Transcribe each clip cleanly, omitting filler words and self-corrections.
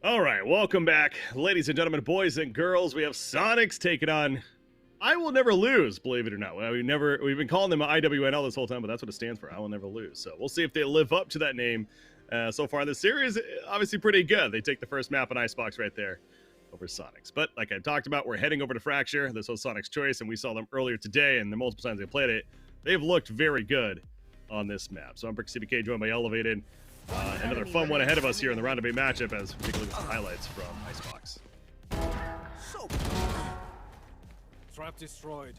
All right, welcome back, ladies and gentlemen, boys and girls. We have Soniqs taking on I Will Never Lose, believe it or not. We've been calling them IWNL this whole time, but that's what it stands for, I Will Never Lose. So we'll see if they live up to that name. So far in this series, obviously pretty good. They take the first map on Icebox right there over Soniqs. But like I talked about, we're heading over to Fracture. This was Soniqs' choice, and we saw them earlier today, and the multiple times they played it, they've looked very good on this map. So I'm Brick CBK, joined by Elevated. Another fun one ahead of us here in the round of 8 matchup as we take a look at some highlights from Icebox. Trap destroyed.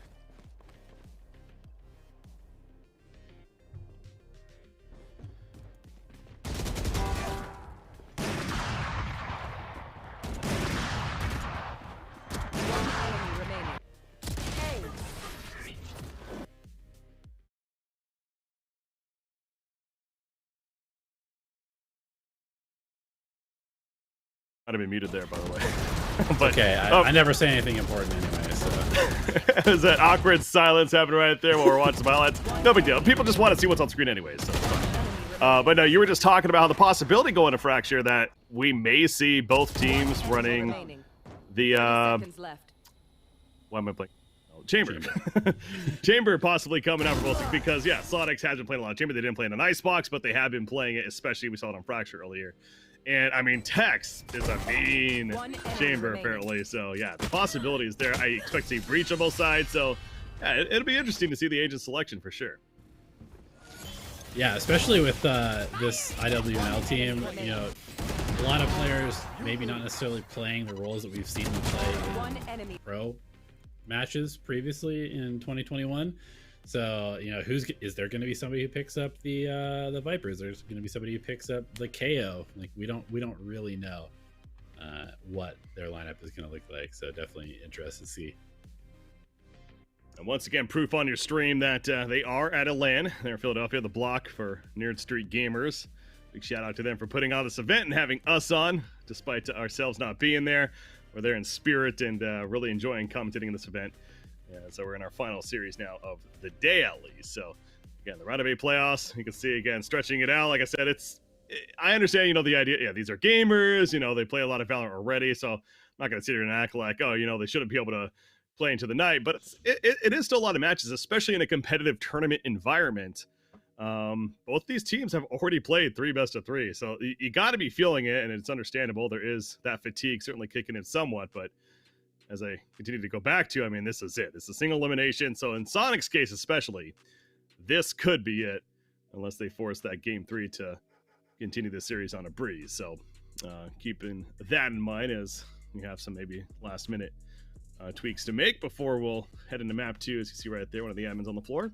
Might have been muted there, by the way. But, okay, I never say anything important anyway, so. There's that awkward silence happening right there while we're watching some highlights. No big deal. People just want to see what's on screen anyway, so it's fine. But no, you were just talking about how the possibility going to Fracture that we may see both teams running the, why am I playing? Oh, Chamber. Chamber possibly coming out for both because, yeah, Soniqs has been playing a lot of Chamber. They didn't play in an Icebox, but they have been playing it, especially we saw it on Fracture earlier. And, I mean, Tex is a mean Chamber, apparently. So, yeah, the possibility is there. I expect to see Breach on both sides. So, yeah, it'll be interesting to see the agent selection for sure. Yeah, especially with this IWNL team, you know, a lot of players maybe not necessarily playing the roles that we've seen them play in pro matches previously in 2021. So, you know, is there going to be somebody who picks up the Vipers? There's going to be somebody who picks up the KO. Like we don't really know what their lineup is going to look like. So definitely interested to see. And once again, proof on your stream that they are at a LAN. They're in Philadelphia, the block for Nerd Street Gamers. Big shout out to them for putting on this event and having us on, despite ourselves not being there. We're there in spirit and really enjoying commentating in this event. Yeah, so we're in our final series now of the day, at least. So, again, the round of 8 playoffs. You can see, again, stretching it out. Like I said, I understand, you know, the idea. Yeah, these are gamers. You know, they play a lot of Valorant already. So, I'm not going to sit here and act like, oh, you know, they shouldn't be able to play into the night. But it is still a lot of matches, especially in a competitive tournament environment. Both these teams have already played 3 best of 3. So, you got to be feeling it, and it's understandable. There is that fatigue certainly kicking in somewhat, but as I continue to go back to, I mean, this is it. It's a single elimination. So in Soniqs' case especially, this could be it, unless they force that game 3 to continue the series on a breeze. So keeping that in mind as we have some maybe last-minute tweaks to make before we'll head into map 2, as you see right there, one of the admins on the floor.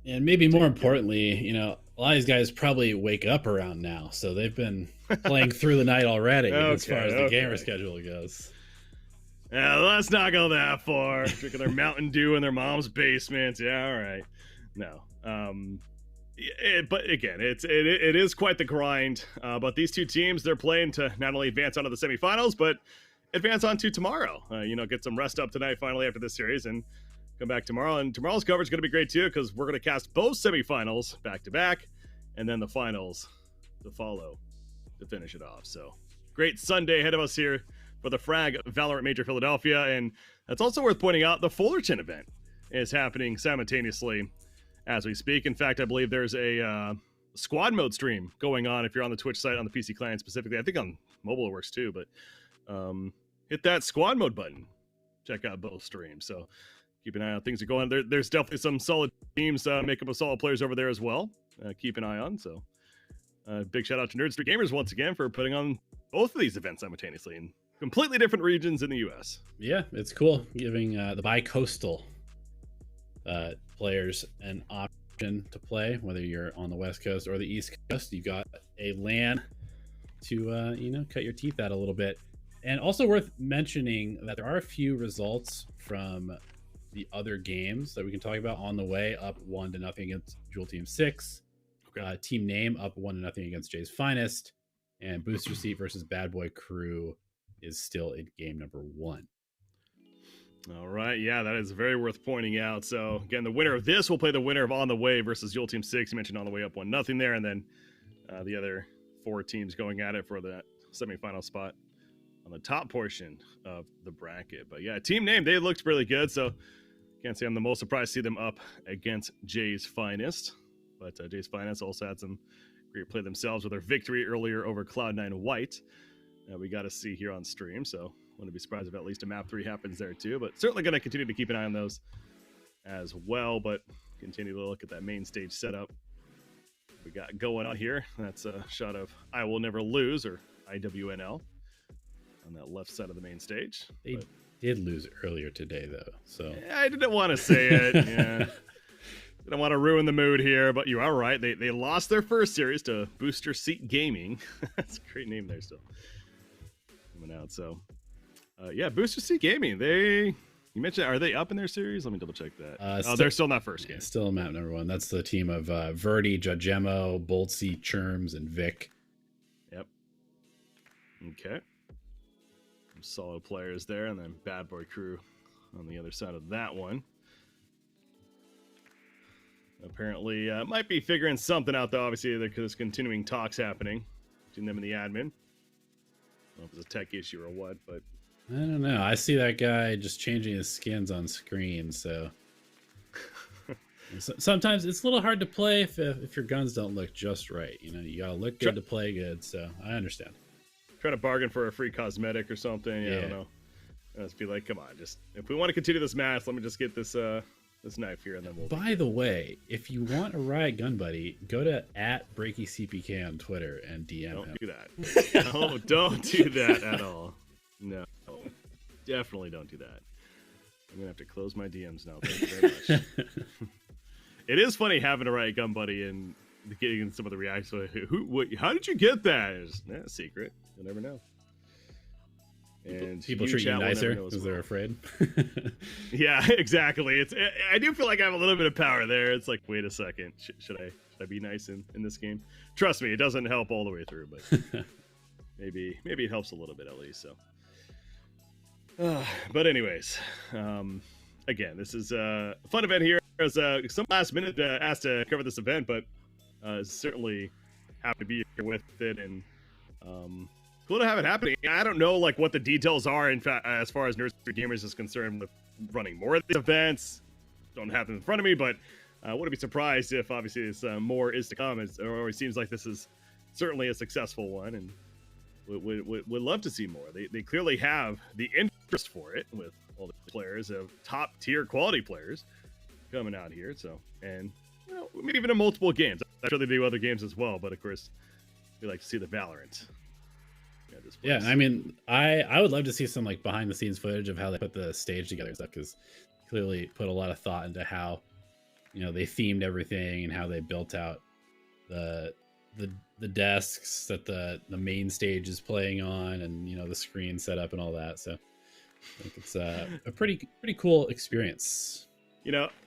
And maybe more importantly, you know, a lot of these guys probably wake up around now. So they've been playing through the night already as far as the gamer schedule goes. Yeah, let's not go that far. Drinking their Mountain Dew in their mom's basement. Yeah, all right. No. But again, it is quite the grind. But these two teams, they're playing to not only advance onto the semifinals, but advance on to tomorrow. You know, get some rest up tonight finally after this series and come back tomorrow. And tomorrow's coverage is going to be great too because we're going to cast both semifinals back to back and then the finals to follow to finish it off. So great Sunday ahead of us here for the Frag Valorant Major Philadelphia. And that's also worth pointing out, the Fullerton event is happening simultaneously as we speak. In fact, I believe there's a squad mode stream going on if you're on the Twitch site on the PC client specifically. I think on mobile it works too, but hit that squad mode button. Check out both streams. So keep an eye on things are going. There's definitely some solid teams making up of solid players over there as well. Keep an eye on. So big shout out to Nerd Street Gamers once again for putting on both of these events simultaneously in completely different regions in the U.S. Yeah, it's cool giving the bi-coastal players an option to play, whether you're on the West Coast or the East Coast. You got a LAN to, you know, cut your teeth out a little bit. And also worth mentioning that there are a few results from the other games that we can talk about on the way. Up 1-0 against Jewel Team 6. Okay. Team Name up 1-0 against Jay's Finest. And Booster Seat versus Bad Boy Crew is still in game number 1. All right, yeah, that is very worth pointing out. So, again, the winner of this will play the winner of On the Way versus Jewel Team 6. You mentioned On the Way up 1-0 there, and then the other 4 teams going at it for the semifinal spot on the top portion of the bracket. But yeah, team name, they looked really good, so can't say I'm the most surprised to see them up against Jay's Finest. But Jay's Finest also had some great play themselves with their victory earlier over Cloud9 White. We got to see here on stream, so wouldn't be surprised if at least a map 3 happens there too. But certainly going to continue to keep an eye on those as well. But continue to look at that main stage setup we got going on here. That's a shot of I Will Never Lose, or IWNL, on that left side of the main stage. They did lose earlier today, though. So I didn't want to say it. Yeah. Didn't want to ruin the mood here, but you are right. They lost their first series to Booster Seat Gaming. That's a great name there still. Coming out. So, yeah, Booster Seat Gaming. You mentioned, are they up in their series? Let me double check that. They're still not first game. Still map number 1. That's the team of Verdi, Jajemo, Boltsy, Churms, and Vic. Yep. Okay. Some solid players there, and then Bad Boy Crew on the other side of that one. Apparently, might be figuring something out, though. Obviously, there's continuing talks happening between them and the admin. I don't know if it's a tech issue or what, but I don't know. I see that guy just changing his skins on screen, so sometimes it's a little hard to play if your guns don't look just right. You know, you gotta look good to play good. So I understand. Trying to bargain for a free cosmetic or something. Yeah. I don't know. I just be like, come on, just if we want to continue this match, let me just get this knife here, and then we'll. By the way, if you want a Riot Gun Buddy, go to @BreakyCPK on Twitter and DM don't him. Do that. No, don't do that at all. No, definitely don't do that. I'm gonna have to close my DMs now. Thank you very much. It is funny having a Riot Gun Buddy and getting some of the reactions. How did you get that? It's a secret. You'll never know. And people treat you nicer because they're afraid. Yeah, exactly. I do feel like I have a little bit of power there. It's like, wait a second, should I be nice in this game? Trust me, it doesn't help all the way through, but maybe it helps a little bit at least. So, but anyways, again, this is a fun event here. As some last minute asked to cover this event, but certainly happy to be here with it, and cool to have it happening. I don't know what the details are, in fact, as far as Nerd Street Gamers is concerned, with running more of these events. Don't have them in front of me, but wouldn't be surprised if obviously this more is to come. It always seems like this is certainly a successful one, and would love to see more. They clearly have the interest for it, with all the players of top tier quality players coming out here. So, and maybe even in multiple games. I'm sure they do other games as well, but of course we like to see the Valorant. Yeah, I mean, I would love to see some behind the scenes footage of how they put the stage together and stuff, because clearly put a lot of thought into how they themed everything and how they built out the desks that the main stage is playing on, and the screen setup and all that. So I think it's a pretty cool experience.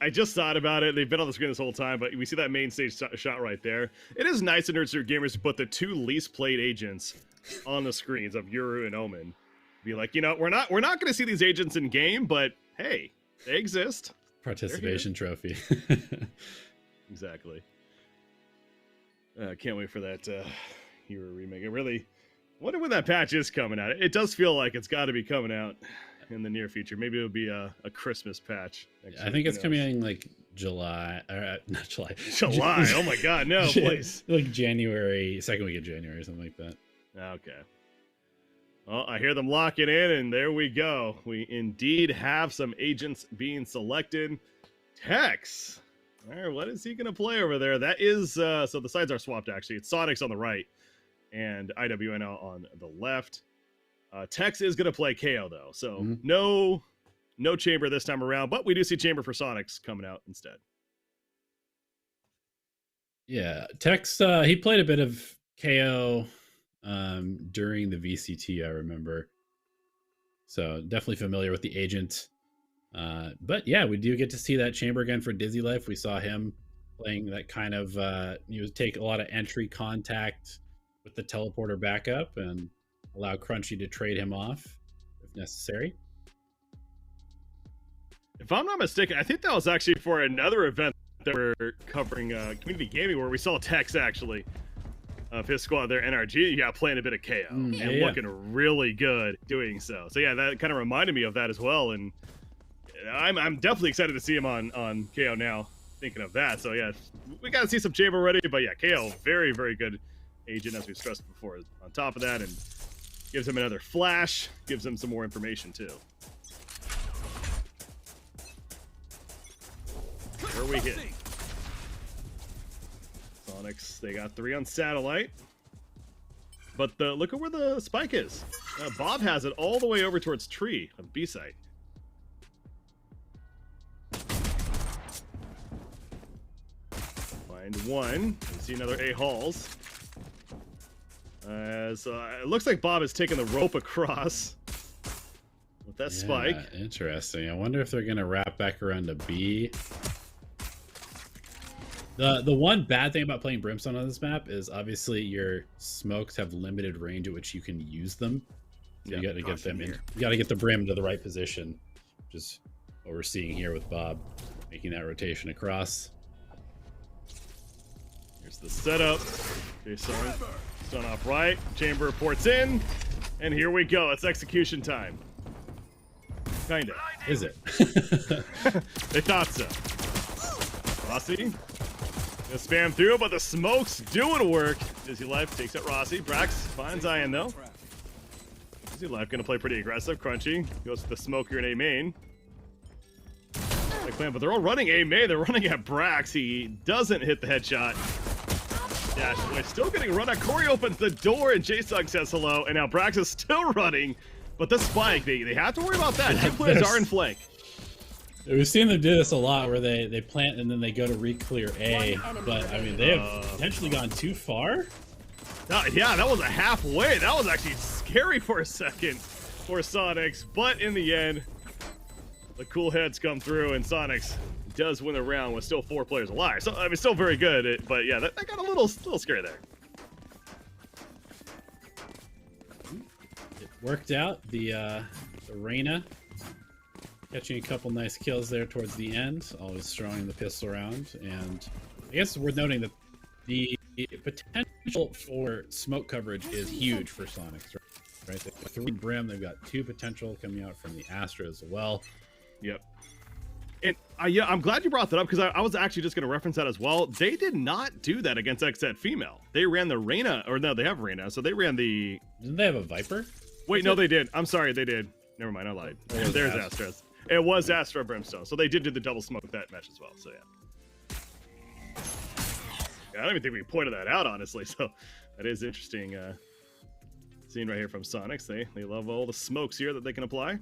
I just thought about it. They've been on the screen this whole time, but we see that main stage shot right there. It is nice in Nerd Street Gamers to put the 2 least played agents on the screens of Yoru and Omen. Be like, we're not going to see these agents in game, but hey, they exist. Participation trophy. Exactly. Can't wait for that Yoru remake. I really wonder when that patch is coming out. It does feel like it's got to be coming out in the near future. Maybe it'll be a Christmas patch. I think it's coming in July, or not July. July. Oh my God, no, please. January, second week of January, something like that. Okay. Well, I hear them locking in, and there we go. We indeed have some agents being selected. Tex. All right, what is he going to play over there? That is, so the sides are swapped, actually. It's Soniqs on the right and IWNL on the left. Tex is going to play KO, though. So no Chamber this time around, but we do see Chamber for Soniqs coming out instead. Yeah, Tex, he played a bit of KO during the VCT, I remember. So definitely familiar with the agent. But yeah, we do get to see that Chamber again for Dizzy Life. We saw him playing that kind of, take a lot of entry contact with the teleporter backup and allow Crunchy to trade him off if necessary. If I'm not mistaken, I think that was actually for another event that we're covering, Community Gaming, where we saw Tex actually of his squad there, NRG, yeah, playing a bit of KO and looking really good doing so. So yeah, that kind of reminded me of that as well, and I'm definitely excited to see him on KO now. Thinking of that, so yeah, we got to see some chamber ready, but yeah, KO, very, very good agent, as we stressed before. On top of that, and gives him another flash, gives him some more information too. Where we hit? Soniqs, they got 3 on satellite, but look at where the spike is. Bob has it all the way over towards tree of B site. Find one. You see another A Halls. It looks like Bob is taking the rope across with that spike. Interesting. I wonder if they're gonna wrap back around to B. The one bad thing about playing Brimstone on this map is obviously your smokes have limited range at which you can use them. So you got to get them in. You got to get the brim to the right position, which is what we're seeing here with Bob making that rotation across. Here's the setup. Jason, stun off right. Chamber reports in, and here we go. It's execution time. Kinda. Is it? They thought so. Rossi gonna spam through, but the smoke's doing work. Dizzy Life takes out Rossi. Brax finds Ian though. Dizzy Life gonna play pretty aggressive. Crunchy goes to the smoke here in A main. But they're all running A main. They're running at Brax. He doesn't hit the headshot. Dash away. Still getting run at. Corey opens the door and J-Sug says hello. And now Brax is still running. But the spike, they have to worry about that. Two players are in flank. We've seen them do this a lot where they plant and then they go to re-clear A. But, I mean, they have potentially gone too far. Yeah, that was a halfway. That was actually scary for a second for Soniqs. But in the end, the cool heads come through and Soniqs does win the round with still 4 players alive. So, I mean, still very good. But yeah, that got a little scary there. It worked out. The Reyna catching a couple nice kills there towards the end, always throwing the pistol around. And I guess it's worth noting that the potential for smoke coverage is huge for Soniqs, right? They've got 3 Brim, they've got 2 potential coming out from the Astra as well. Yep. And yeah, I'm glad you brought that up because I was actually just going to reference that as well. They did not do that against XZ Female. They ran the Reyna, or no, they have Reyna, so they ran the... Didn't they have a Viper? Wait, no, they did. I'm sorry, they did. Never mind, I lied. There's Astra. It was Astra Brimstone, so they did do the double smoke that match as well, so yeah. I don't even think we pointed that out, honestly, so that is interesting. Seeing right here from Soniqs, they love all the smokes here that they can apply.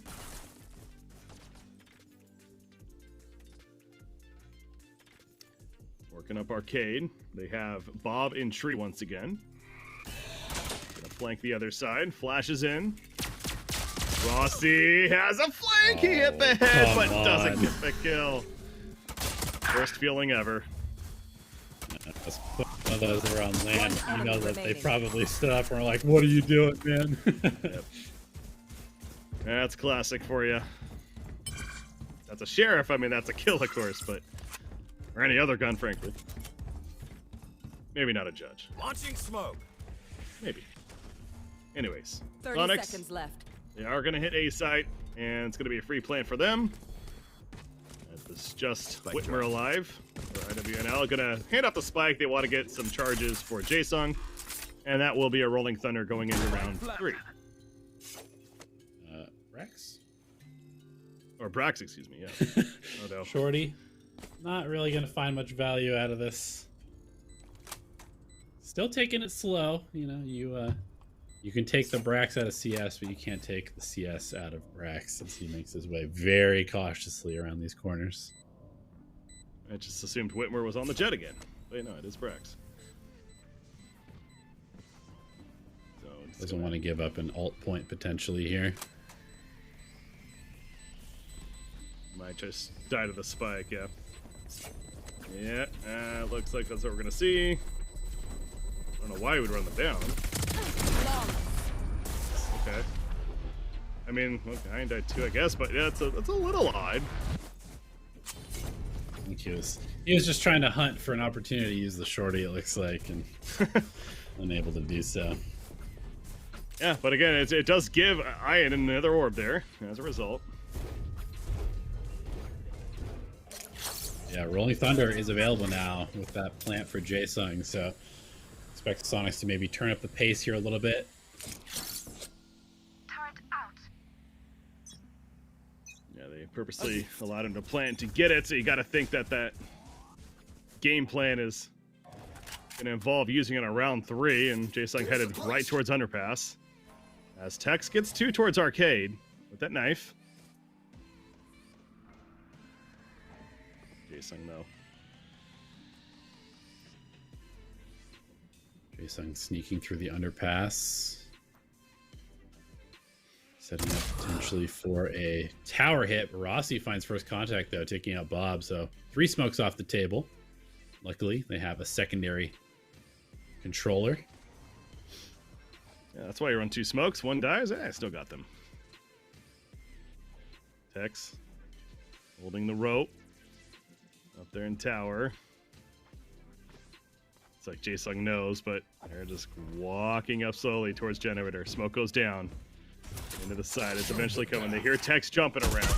Working up Arcade. They have Bob in tree once again. Gonna flank the other side. Flashes in. Rossi has a flank. He hit the head, but doesn't get the kill. Worst feeling ever. One of those were on land. You know that they probably stood up and were like, "What are you doing, man?" Yep. That's classic for you. That's a sheriff. I mean, that's a kill, of course, but or any other gun, frankly. Maybe not a judge. Launching smoke. Maybe. Anyways, 30 Soniqs, seconds left. They are going to hit A site, and it's going to be a free plant for them. This is just Whitmer alive. For IWNL, going to hand off the spike. They want to get some charges for Jason, and that will be a Rolling Thunder going into round 3. Rex? Or Brax, excuse me, yeah. Oh, no. Shorty. Not really going to find much value out of this. Still taking it slow. You know, you can take the Brax out of CS, but you can't take the CS out of Brax as he makes his way very cautiously around these corners. I just assumed Whitmer was on the jet again. But no, it is Brax. So doesn't want to give up an alt point potentially here. Might just die to the spike, yeah. Yeah, looks like that's what we're going to see. I don't know why he would run them down. Okay. I mean, okay, I died too, I guess, but yeah, it's a little odd. I think he was just trying to hunt for an opportunity to use the shorty, it looks like. And unable to do so. Yeah, but again, it does give Ian another orb there as a result. Yeah, Rolling Thunder is available now with that plant for Jaesung, so expect Soniqs to maybe turn up the pace here a little bit. Turret out. Yeah, they purposely allowed him to plant to get it, so you got to think that that game plan is going to involve using it on round 3, and Jaesung headed right towards Underpass. As Tex gets 2 towards Arcade with that knife. Jaesung, though. Jaesung sneaking through the Underpass. Setting up potentially for a tower hit. Rossi finds first contact, though, taking out Bob. So 3 smokes off the table. Luckily, they have a secondary controller. Yeah, that's why you run 2 smokes. 1 dies. I still got them. Tex holding the rope up there in tower. It's like Jaesung knows, but they're just walking up slowly towards generator. Smoke goes down into the side. It's eventually coming. They hear Tex jumping around.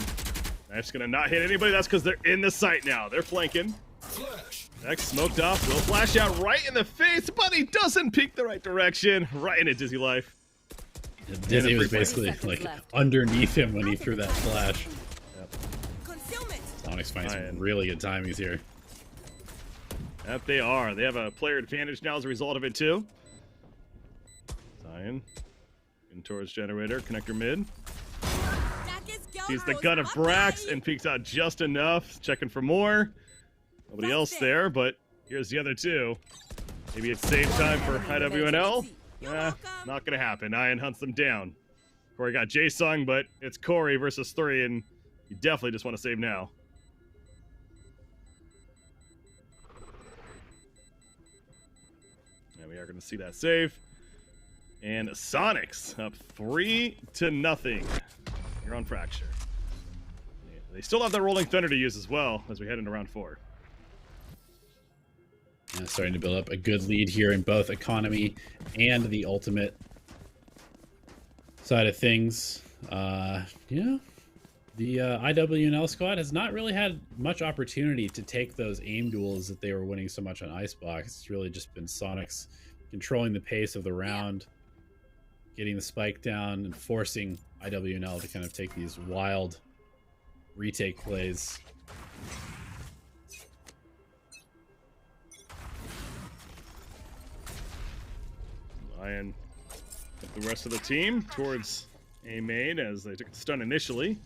Knife's gonna not hit anybody. That's because they're in the site now. They're flanking. Tex smoked off. Will flash out right in the face, but he doesn't peek the right direction. Right into Dizzy Life. Yeah, Dizzy was basically like underneath him when he threw that flash. Soniqs finds some really good timings here. Yep, they are. They have a player advantage now as a result of it, too. Zion in towards generator, connector mid. Sees the gun of Brax and peeks out just enough. Checking for more. Nobody else there, but here's the other 2. Maybe it's save time for IWNL. Not gonna happen. Ian hunts them down. Corey got Jaesung, but it's Corey versus 3, and you definitely just want to save now. And we are going to see that save. And Soniqs up 3-0. You're on Fracture. They still have that Rolling Thunder to use as well as we head into round 4. Yeah, starting to build up a good lead here in both economy and the ultimate side of things. Yeah, the IWNL squad has not really had much opportunity to take those aim duels that they were winning so much on Icebox. It's really just been Soniqs controlling the pace of the round, getting the spike down, and forcing IWNL to kind of take these wild retake plays. Lion with the rest of the team towards A main as they took the stun initially.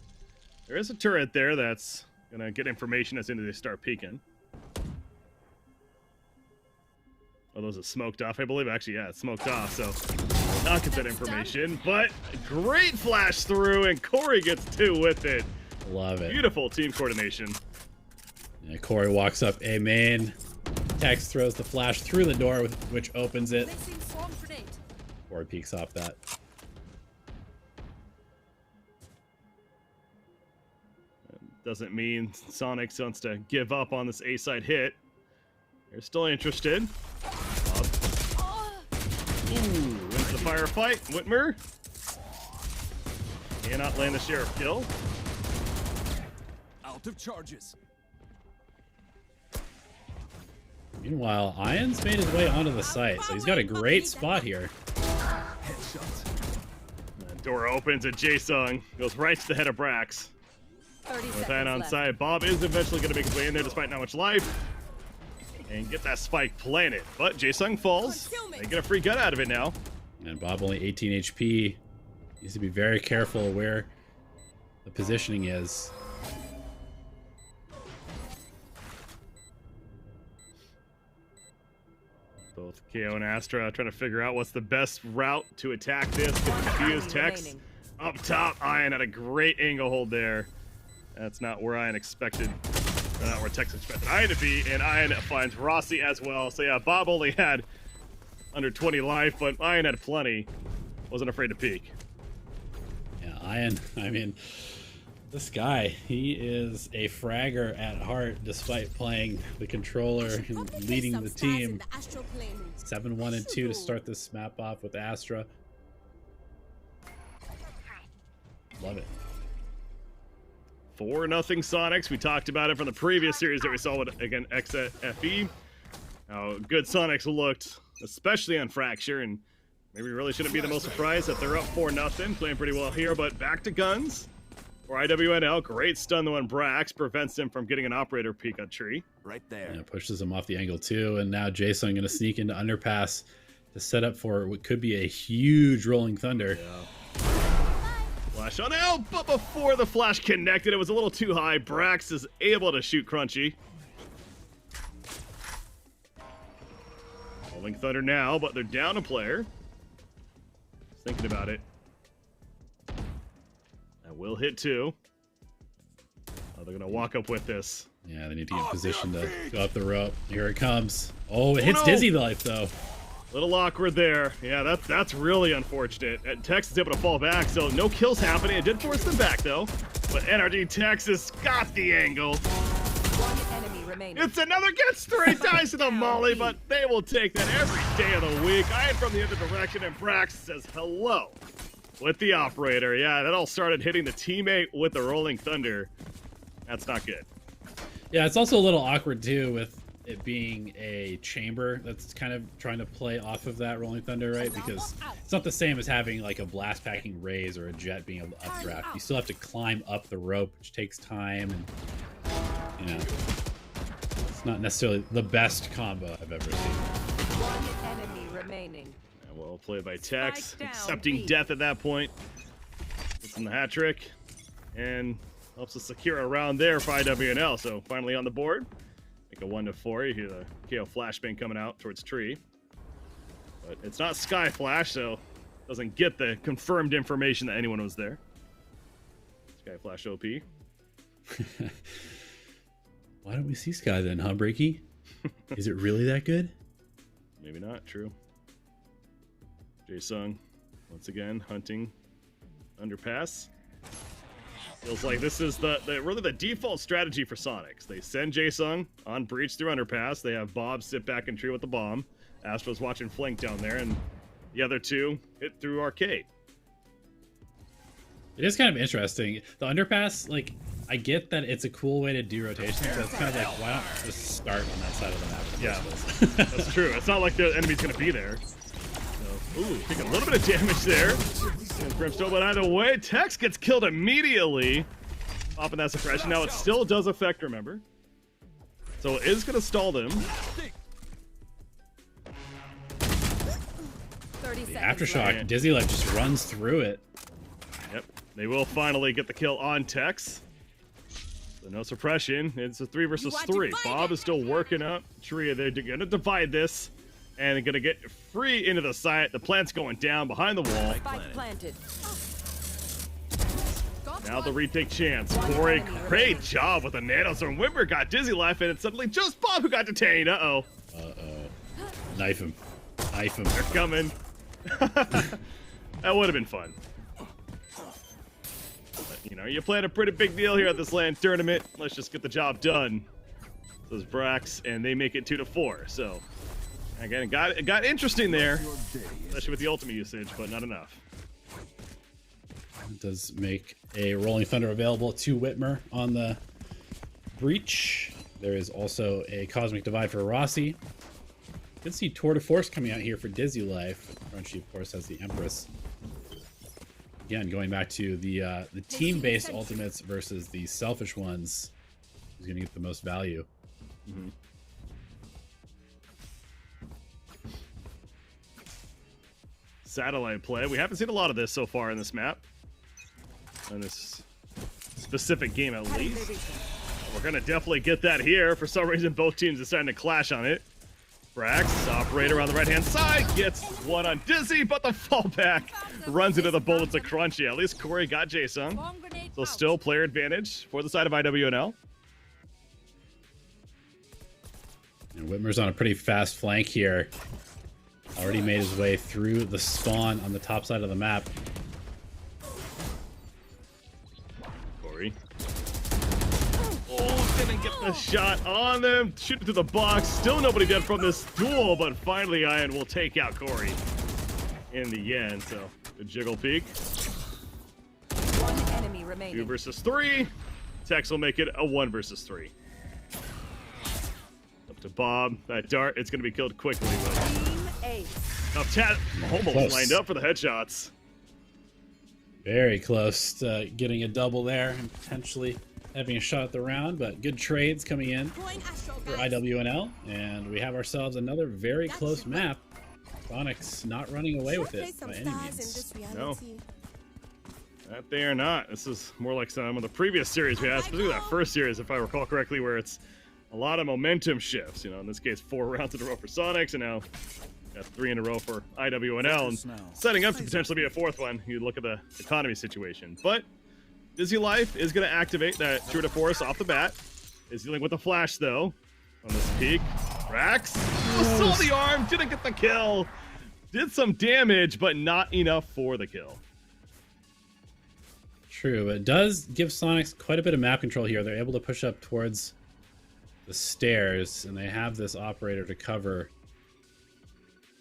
There is a turret there that's gonna get information as soon as they start peeking. Oh, those are smoked off, I believe. Actually, yeah, it's smoked off, so not get that information. But great flash through, and Corey gets 2 with it. Love it. Beautiful team coordination. Yeah, Corey walks up A main. Tex throws the flash through the door, which opens it. Corey peeks off that. Doesn't mean Soniqs wants to give up on this A-side hit. They're still interested. Ooh, wins the firefight. Whitmer cannot land the sheriff kill. Out of charges. Meanwhile, Ian's made his way onto the site, so he's got a great spot here. Door opens and Jaesung goes right to the head of Brax. With Ian on side, Bob is eventually going to make his way in there despite not much life. And get that spike planted. But Jaesung falls. They get a free gun out of it now. And Bob only 18 HP. Needs to be very careful where the positioning is. Both KO and Astra trying to figure out what's the best route to attack this. Get the confused Tex. Up top, Ian had a great angle hold there. That's not where Ian expected. Not where Tex expected Ian to be, and Ian finds Rossi as well. So yeah, Bob only had under 20 life, but Ian had plenty. Wasn't afraid to peek. Yeah, Ian, I mean, This guy, he is a fragger at heart, despite playing the controller and leading the team. 7-1 and 2 to start this map off with Astra. Love it. 4-0 Soniqs. We talked about it from the previous series that we saw with, again, XFE. How good Soniqs looked, especially on Fracture, and maybe really shouldn't be the most surprised that they're up 4-0, playing pretty well here, but back to guns. For IWNL, great stun though on Brax, prevents him from getting an operator peek on Tree. Right there. Yeah, pushes him off the angle too, and now Jason going to sneak into underpass to set up for what could be a huge rolling thunder. Yeah. Flash on out, but before the flash connected, it was a little too high. Brax is able to shoot Crunchy. Rolling thunder now, but they're down a player. Just thinking about it. That will hit too. Oh, they're gonna walk up with this. Yeah, they need to get in position to go up the rope. Here it comes. Oh, it hits Dizzy Life though. Little awkward there. Yeah, that's really unfortunate. And Tex is able to fall back, so no kills happening. It did force them back though. But NRG Texas got the angle. One enemy remaining. It's another gets 3 dice to the molly, but they will take that every day of the week. I am from the other direction, and Brax says hello with the operator. Yeah, that all started hitting the teammate with the rolling thunder. That's not good. Yeah, it's also a little awkward too with it being a chamber that's kind of trying to play off of that rolling thunder, right? Because it's not the same as having like a blast packing raise or a jet being able to updraft. You still have to climb up the rope, which takes time, and you know, it's not necessarily the best combo I've ever seen. One enemy remaining. And well played by Tex, Spike down, accepting B. death at that point. Gets in the hat trick, and helps us secure a round there for IWNL. So finally on the board. Make a 1-4. You hear the KO flashbang coming out towards Tree. But it's not Sky Flash, so doesn't get the confirmed information that anyone was there. Sky Flash OP. Why don't we see Sky then, huh, Breaky? Is it really that good? Maybe not. True. Jae-Sung, once again, hunting underpass. Feels like this is really the default strategy for Soniqs. They send Jae-Sung on breach through underpass. They have Bob sit back in tree with the bomb. Astro's watching flank down there, and the other two hit through arcade. It is kind of interesting. The underpass, like, I get that it's a cool way to do rotations, but it's kind of like, why not just start on that side of the map? Yeah, that's true. It's not like the enemy's gonna be there. So, ooh, taking a little bit of damage there. And Brimstone, but either way, Tex gets killed immediately. Popping that suppression. Now it still does affect, remember. So it is gonna stall them. The aftershock, Dizzy Life just runs through it. Yep, they will finally get the kill on Tex. So no suppression. It's a 3 versus 3. Bob is still working up. Tree, they're gonna divide this. And they're gonna get free into the site. The plant's going down behind the wall. Planted. Now the retake chance. Corey, great job with the nanozone. Wimber got Dizzy Life, and it's suddenly just Bob who got detained. Uh-oh. Knife him. Knife him. They're coming. That would have been fun. But, you know, you played a pretty big deal here at this LAN tournament. Let's just get the job done. Says Brax, and they make it 2-4. So, again, it got interesting there, especially with the ultimate usage, but not enough. It does make a Rolling Thunder available to Whitmer on the breach. There is also a Cosmic Divide for Rossi. You can see Tour de Force coming out here for Dizzy Life. Crunchy, of course, has the Empress. Again, going back to the team-based ultimates versus the selfish ones, who's going to get the most value. Mm-hmm. Satellite play. We haven't seen a lot of this so far in this map. In this specific game, at least. We're going to definitely get that here. For some reason, both teams deciding to clash on it. Brax, operator on the right-hand side, gets one on Dizzy, but the fallback runs into the bullets of Crunchy. At least Corey got Jae-Sung. So still player advantage for the side of IWNL. And Whitmer's on a pretty fast flank here. Already made his way through the spawn on the top side of the map. Corey. Oh, didn't get the shot on them. Shoot it to the box. Still nobody dead from this duel, but finally Ian will take out Corey in the end. So, good jiggle peek. One enemy remaining. 2 versus 3. Tex will make it a 1 versus 3. Up to Bob. That dart, it's going to be killed quickly. Team ace. Now, Tat almost Close. lined up for the headshots. Very close to getting a double there and potentially having a shot at the round, but good trades coming in for IWNL, and we have ourselves another very close map. Soniqs not running away with it by any means. No. That they are not. This is more like some of the previous series we had, specifically that first series, if I recall correctly, where it's a lot of momentum shifts. You know, in this case, 4 rounds in a row for Soniqs, and now got 3 in a row for IWNL, and setting up to potentially be a 4th one. You look at the economy situation. But Dizzy Life is going to activate that Tour de Force off the bat. Is dealing with the flash, though, on this peak. Rax saw the arm, didn't get the kill. Did some damage, but not enough for the kill. True, but it does give Soniqs quite a bit of map control here. They're able to push up towards the stairs, and they have this operator to cover.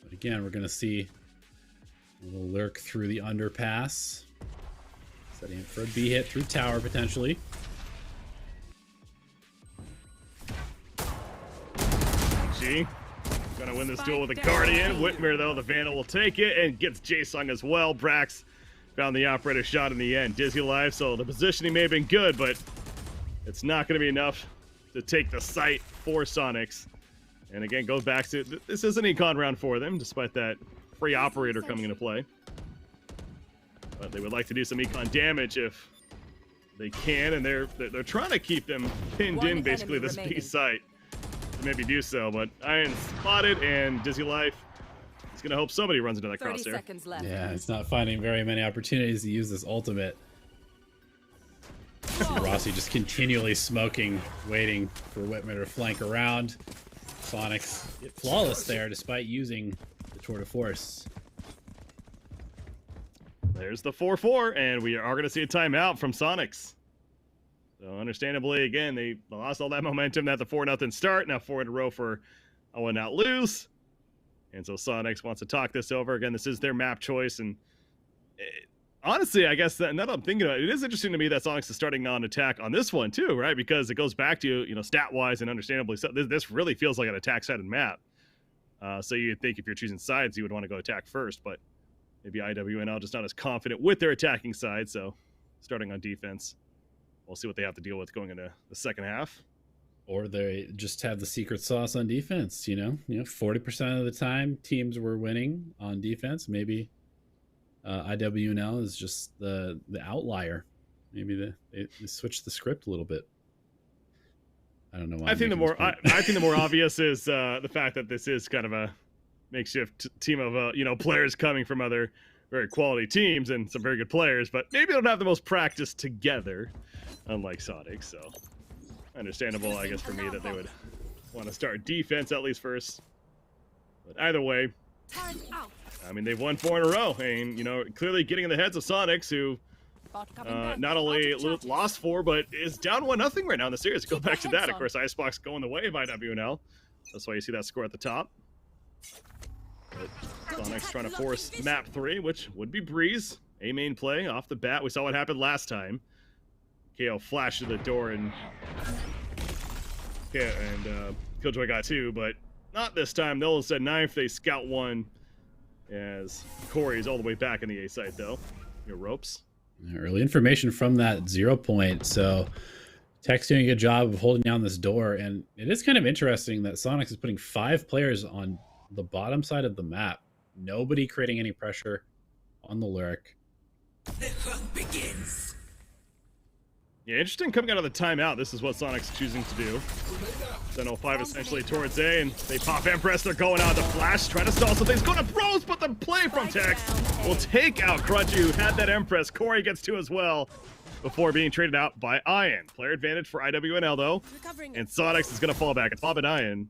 But again, we're going to see a little lurk through the underpass. Setting up for a B hit through tower, potentially. G gonna win this duel with a Guardian. Whitmer, though, the Vandal will take it and gets Jaesung as well. Brax found the operator shot in the end. Dizzy Life, so the positioning may have been good, but it's not going to be enough to take the site for Soniqs. And again, goes back to, this is an econ round for them, despite that free operator coming into play. But they would like to do some econ damage if they can, and they're trying to keep them pinned in, basically, this B site. To maybe do so, but Iron spotted, and Dizzy Life is going to hope somebody runs into that 30 crosshair. seconds left. Yeah, it's not finding very many opportunities to use this ultimate. Rossi just continually smoking, waiting for Whitmer to flank around. Soniqs flawless there, despite using the Tour de Force. There's the 4-4, and we are going to see a timeout from Soniqs. So understandably, again, they lost all that momentum at the 4-0 start. Now 4 in a row for I will not lose. And so Soniqs wants to talk this over. Again, this is their map choice. And honestly, I guess that, now that I'm thinking about it, it is interesting to me that Soniqs is starting on attack on this one too, right? Because it goes back to, you know, stat-wise and understandably, so this really feels like an attack-sided map. So you'd think if you're choosing sides, you would want to go attack first, but maybe IWNL just not as confident with their attacking side, so starting on defense. We'll see what they have to deal with going into the second half. Or they just have the secret sauce on defense, you know? 40% of the time teams were winning on defense. Maybe IWNL is just the outlier. Maybe they switched the script a little bit. I don't know why. I think the more obvious is the fact that this is kind of a makeshift team of players coming from other very quality teams and some very good players, but maybe they don't have the most practice together, unlike Soniqs. So understandable, I guess, for me that they would want to start defense at least first. But either way, I mean, they've won 4 in a row, and clearly getting in the heads of Soniqs, who not only lost 4, but is down 1-0 right now in the series. Go back to that, of course. Icebox going the way of IWNL. That's why you see that score at the top. But Soniqs trying to force map 3, which would be Breeze. A main play off the bat. We saw what happened last time. KO flashed to the door, and Killjoy got 2, but not this time. They'll set 9th. They scout 1 as Corey's all the way back in the A site, though. Your ropes. Early information from that 0 point. So Tech's doing a good job of holding down this door, and it is kind of interesting that Soniqs is putting 5 players on the bottom side of the map. Nobody creating any pressure on the lurk. The hunt begins. Yeah, interesting coming out of the timeout. This is what Soniqs choosing to do. Then 05 essentially towards A, and they pop Empress. They're going out the flash, trying to stall some things. Going to Bros, but the play from Tex will take out Crunchy, who had that Empress. Corey gets 2 as well before being traded out by Ian. Player advantage for IWNL, though. And Soniqs is going to fall back. It's Bob and Ian.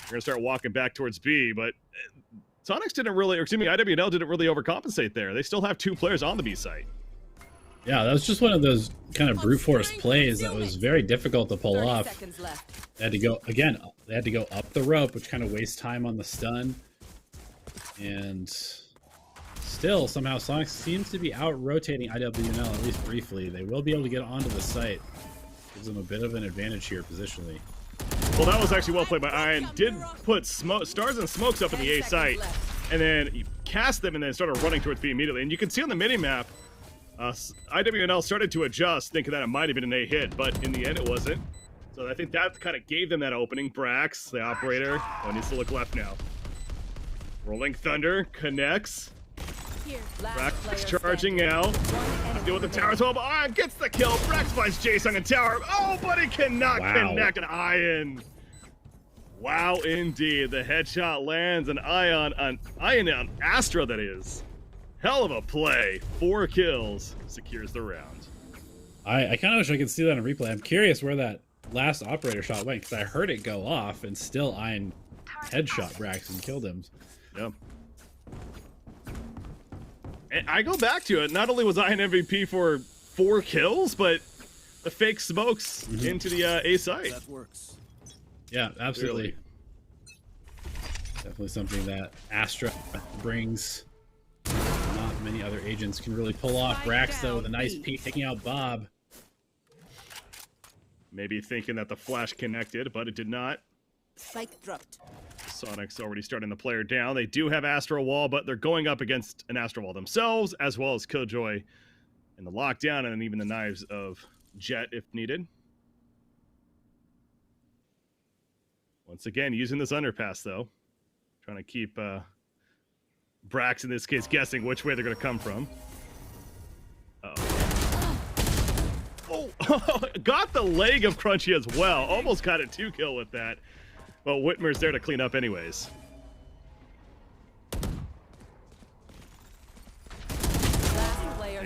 We're going to start walking back towards B, but Soniqs didn't really, or excuse me, IWNL didn't really overcompensate there. They still have 2 players on the B site. Yeah, that was just one of those kind of brute force plays that was very difficult to pull 30 off. seconds left. They had to go again. They had to go up the rope, which kind of wastes time on the stun. And still, somehow, Sonic seems to be out-rotating IWNL, at least briefly. They will be able to get onto the site. Gives them a bit of an advantage here positionally. Well, that was actually well played by Iron. Did put stars and smokes up in the A site, and then he cast them and then started running towards B immediately. And you can see on the minimap, IWNL started to adjust, thinking that it might have been an A hit, but in the end it wasn't. So I think that kind of gave them that opening. Brax, the operator, needs to look left now. Rolling Thunder connects. Brax charging out. Deal with the tower as well, but Iron gets the kill. Brax finds Jason in tower. Oh, but he cannot connect an Iron. Wow, indeed. The headshot lands an Ion on Astra, that is. Hell of a play. 4 kills. Secures the round. I kind of wish I could see that on replay. I'm curious where that last operator shot went, because I heard it go off, and still Iron headshot Brax and killed him. Yeah. And I go back to it. Not only was Iron MVP for 4 kills, but the fake smokes into the A site. That works. Yeah, absolutely. Definitely something that Astra brings. Not many other agents can really pull off. Brax, though, with a nice peek, taking out Bob. Maybe thinking that the flash connected, but it did not. Spike dropped. Soniqs already starting the player down. They do have Astro Wall, but they're going up against an Astro Wall themselves, as well as Killjoy in the lockdown, and then even the knives of Jet if needed. Once again, using this underpass, though. Trying to keep Brax, in this case, guessing which way they're going to come from. Uh-oh. Oh, got the leg of Crunchy as well. Almost got a 2-kill with that. But Whitmer's there to clean up anyways.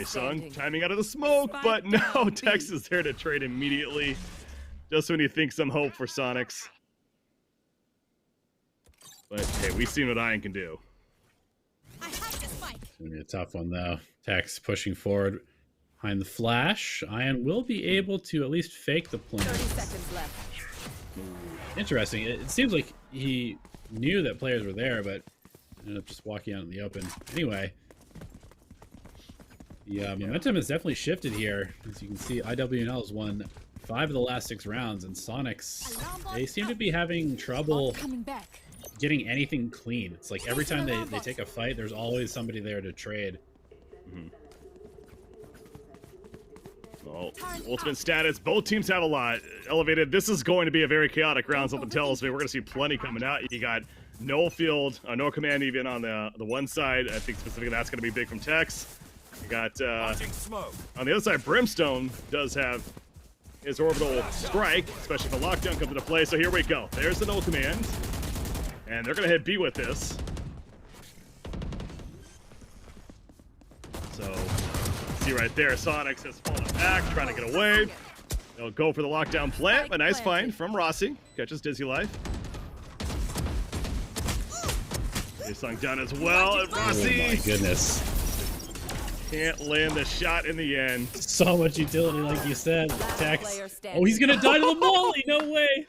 Sung timing out of the smoke, but no, Tex is there to trade immediately. Just when you think some hope for Soniqs. But hey, we've seen what Iron can do. It's gonna be a tough one though. Tex pushing forward behind the flash. Iron will be able to at least fake the plant. 30 seconds left. Interesting. It seems like he knew that players were there, but ended up just walking out in the open. Anyway, the momentum has definitely shifted here. As you can see, IWNL has won 5 of the last 6 rounds, and Soniqs, they seem to be having trouble getting anything clean. It's like every time they take a fight, there's always somebody there to trade. Well, ultimate status, both teams have a lot elevated. This is going to be a very chaotic round. Something tells me we're going to see plenty coming out. You got no field, no command even on the one side. I think specifically that's going to be big from Tex. You got on the other side, Brimstone does have his orbital strike, especially if the lockdown comes into play. So here we go. There's the no command, and they're going to hit B with this. So see right there, Soniqs has fallen back, trying to get away. They'll go for the lockdown plant. A nice find from Rossi. Catches Dizzy Life. They sunk down as well, and Rossi. Oh my goodness. Can't land the shot in the end. So much utility, like you said. Tex. Oh, he's gonna die to the molly. No way.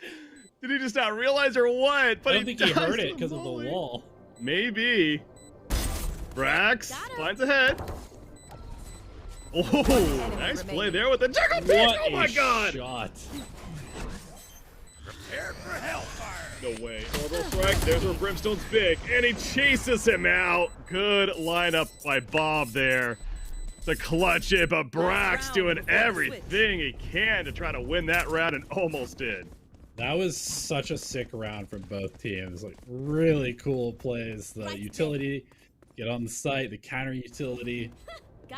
Did he just not realize or what? But I don't think he heard it because of the wall. Maybe. Brax finds a head. Oh, nice play there with the juggle pitch. Oh my god. Shot. Prepare for hellfire. No way. Orbital strike. There's where Brimstone's big, and he chases him out. Good lineup by Bob there to clutch it, but Brax doing everything he can to try to win that round, and almost did. That was such a sick round from both teams. Like, really cool plays. The utility, get on the site, the counter utility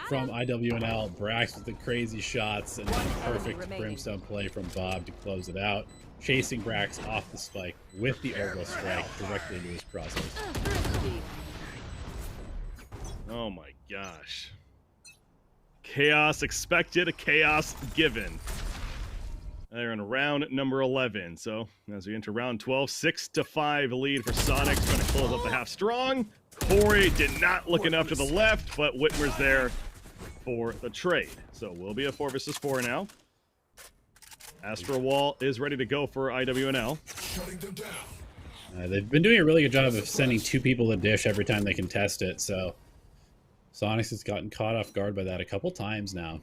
from IWNL. Brax with the crazy shots, and then perfect Brimstone play from Bob to close it out. Chasing Brax off the spike with the orbital strike directly into his crosshairs. Oh my gosh. Chaos expected, chaos given. They're in round number 11. So as we enter round 12, 6-5 lead for Soniqs, trying to close up the half strong. Corey did not look enough to the left, but Whitmer's there for the trade. So we'll be a 4 versus 4 now. Astro Wall is ready to go for IWNL. Shutting them down. They've been doing a really good job of sending 2 people to dish every time they can test it, so Soniqs has gotten caught off guard by that a couple times now.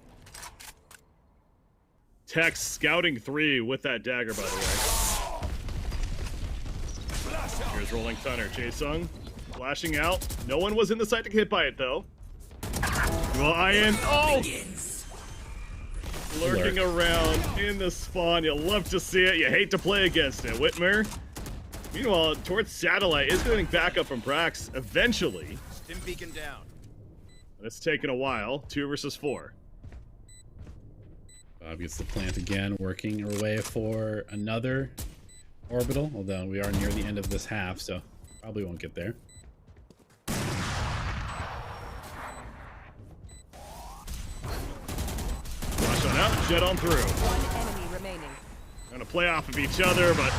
Tex scouting 3 with that dagger, by the way. Here's rolling thunder. Jaesung flashing out. No one was in the site to get hit by it, though. Well, Ian, lurking around in the spawn. You love to see it. You hate to play against it. Whitmer, meanwhile, towards Satellite is getting backup from Brax eventually. Stim beacon down. It's taken a while. 2 versus 4. Bob gets the plant again, working our way for another orbital, although we are near the end of this half, so probably won't get there. Flash on out, jet on through. One enemy remaining. Gonna play off of each other, but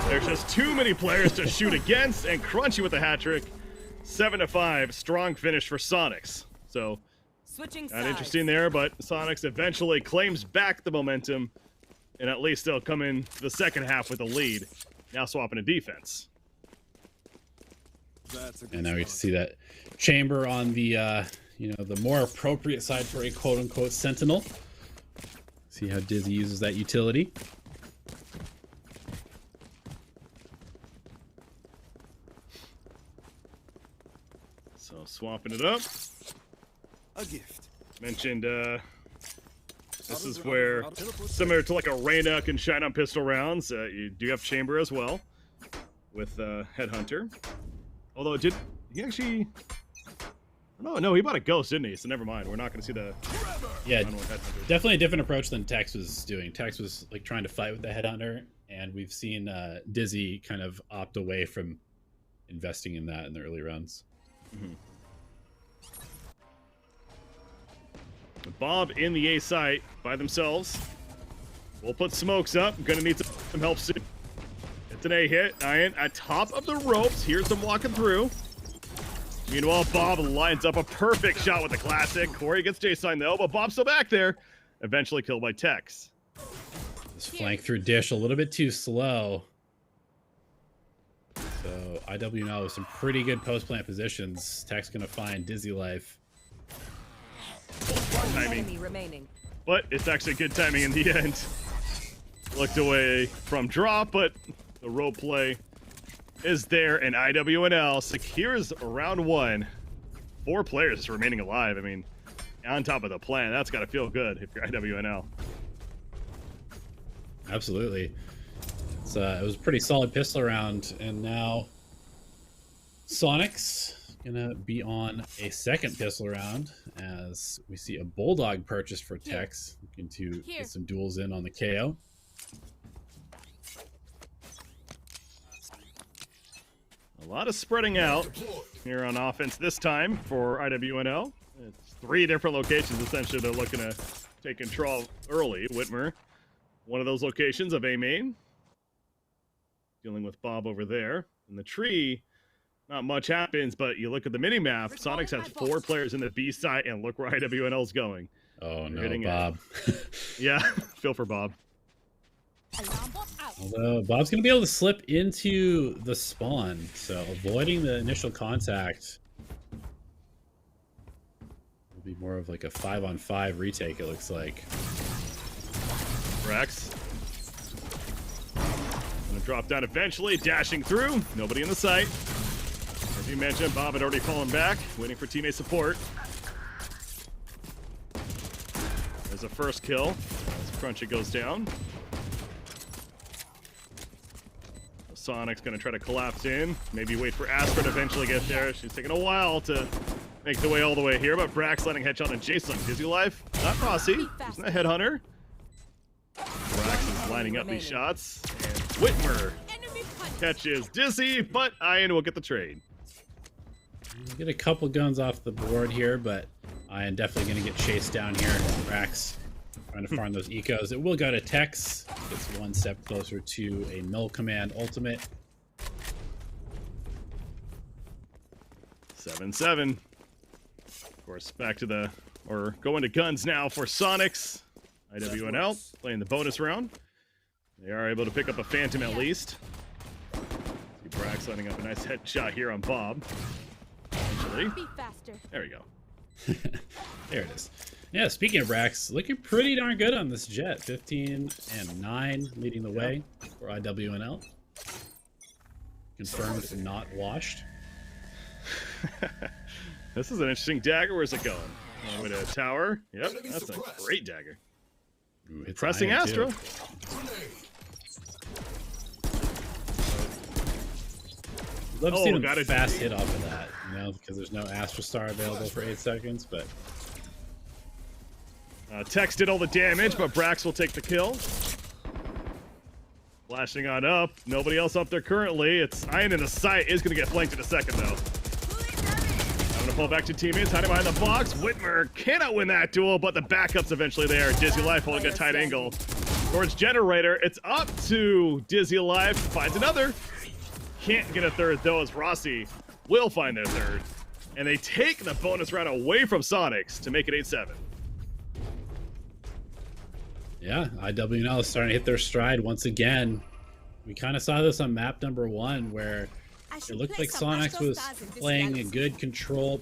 there's just too many players to shoot against, and Crunchy with the hat trick. 7-5, strong finish for Soniqs. So, Switching not sides. interesting there, but Soniqs eventually claims back the momentum, and at least they'll come in the second half with a lead. Now swapping to defense. That's a good And now we start. see that chamber on the, the more appropriate side for a quote-unquote sentinel. See how Dizzy uses that utility. So swapping it up. A gift. Mentioned this is where, similar to like a Reyna can shine on pistol rounds, you do have chamber as well with Headhunter. Although did he actually? No, he bought a ghost, didn't he? So never mind. We're not going to see the Yeah, one with Headhunter. definitely a different approach than Tex was doing. Tex was like trying to fight with the headhunter, and we've seen Dizzy kind of opt away from investing in that in the early rounds. Mm-hmm. Bob in the A site by themselves. We'll put smokes up. Gonna need some help soon. It's an A hit. Ian at top of the ropes. Here's them walking through. Meanwhile, Bob lines up a perfect shot with the classic. Corey gets Jason though, but Bob's still back there. Eventually killed by Tex. This flank through dish a little bit too slow. So IWNL with some pretty good post plant positions. Tex gonna find Dizzy life. One Timing. enemy remaining. But it's actually good timing in the end. Looked away from drop, but the rope play is there, and IWNL secures round 1. 4 players remaining alive. I mean, on top of the plan, that's got to feel good if you're IWNL. Absolutely. It was a pretty solid pistol round, and now Soniqs gonna be on a second pistol round as we see a Bulldog purchased for Tex, looking to get some duels in on the KO. A lot of spreading out here on offense this time for IWNL. It's 3 different locations, essentially, they're looking to take control early. Whitmer, one of those locations of A main. Dealing with Bob over there. In the tree, not much happens, but you look at the mini-map, Soniqs has 4 players in the B site, and look where IWNL's going. Oh no, hitting Bob. Yeah, feel for Bob. Although Bob's gonna be able to slip into the spawn, so avoiding the initial contact will be more of like a 5-on-5 retake, it looks like. Rex. Gonna drop down eventually, dashing through. Nobody in the site. As you mentioned, Bob had already fallen back, waiting for teammate support. There's a first kill as Crunchy goes down. Soniqs gonna try to collapse in. Maybe wait for Astra to eventually get there. She's taking a while to make the way all the way here, but Brax letting headshot on Jason. Dizzy life. Not Rossi. Isn't that Headhunter? Brax is lining up these shots. And Whitmer catches Dizzy, but Ian will get the trade. Get a couple guns off the board here, but Ian definitely going to get chased down here. Brax trying to farm those ecos. It will go to Tex. Gets 1 step closer to a null command ultimate. 7-7. Of course, back to the We're going to guns now for Soniqs IWNL, playing the bonus round. They are able to pick up a Phantom at least. See Brax lining up a nice headshot here on Bob. Actually, Be faster. there we go. There it is. Yeah, speaking of Brax, looking pretty darn good on this jet. 15-9 leading the way for IWNL. Confirmed not washed. This is an interesting dagger. Where's it going? All the way to tower. Yep, that's a great dagger. Ooh, it's Pressing iron, Astra. too. Love to see them got it. fast hit off of that, you know, because there's no Astra Star available for 8 seconds, but... Tex did all the damage, but Brax will take the kill. Flashing on up. Nobody else up there currently. It's Iron in the sight. Is going to get flanked in a second, though. I'm going to pull back to teammates. Hiding behind the box. Whitmer cannot win that duel, but the backup's eventually there. Dizzy Life holding a tight angle towards Generator. It's up to Dizzy Life. Finds another. Can't get a third, though, as Rossi will find their third. And they take the bonus round away from Soniqs to make it 8-7. Yeah, IWNL is starting to hit their stride once again. We kind of saw this on map number 1, where it looked like Soniqs was playing a good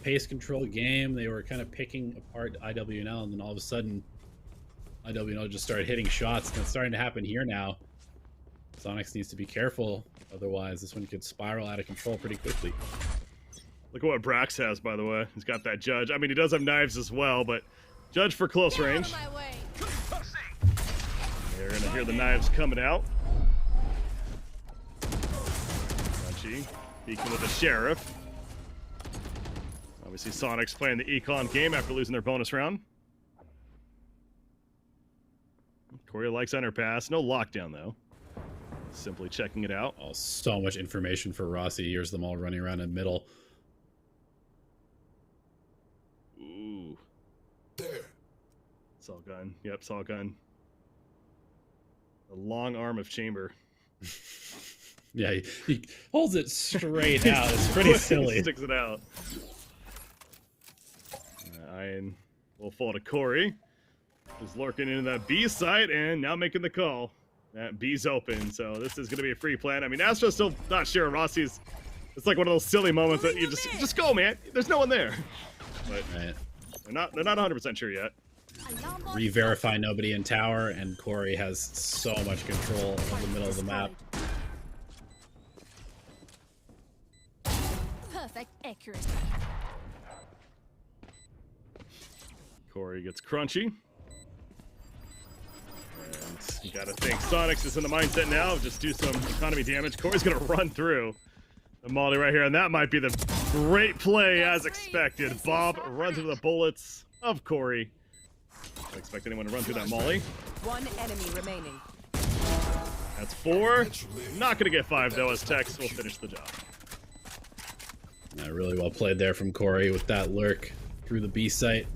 pace control game. They were kind of picking apart IWNL, and then all of a sudden, IWNL just started hitting shots. And it's starting to happen here now. Soniqs needs to be careful, otherwise this one could spiral out of control pretty quickly. Look at what Brax has, by the way. He's got that Judge. I mean, he does have knives as well, but Judge for close range. You're gonna hear the knives coming out. Crunchy peeking with the Sheriff. Obviously, Soniqs playing the Econ game after losing their bonus round. Corey likes underpass. No lockdown, though. Simply checking it out. Oh, so much information for Rossi. Here's them all running around in middle. Ooh. There. Saw gun. Yep, saw gun. The long arm of Chamber. Yeah, he holds it straight out. It's pretty silly. Sticks it out. Ian will fall to Corey. He's lurking into that B site and now making the call. That B's open, so this is going to be a free plan. I mean, Astro's still not sure. Rossi's, it's like one of those silly moments that you just go, man. There's no one there. But Right. they're not 100% sure yet. Re-verify nobody in tower, and Corey has so much control of the middle of the map. Perfect accuracy. Corey gets crunchy. And you gotta think Soniqs is in the mindset now of just do some economy damage. Corey's gonna run through the molly right here, and that might be the great play as expected. Bob runs into the bullets of Corey. Don't expect anyone to run through that molly. One enemy remaining. That's 4. Not gonna get 5 though, as Tex will finish the job. Really well played there from Corey with that lurk through the B site.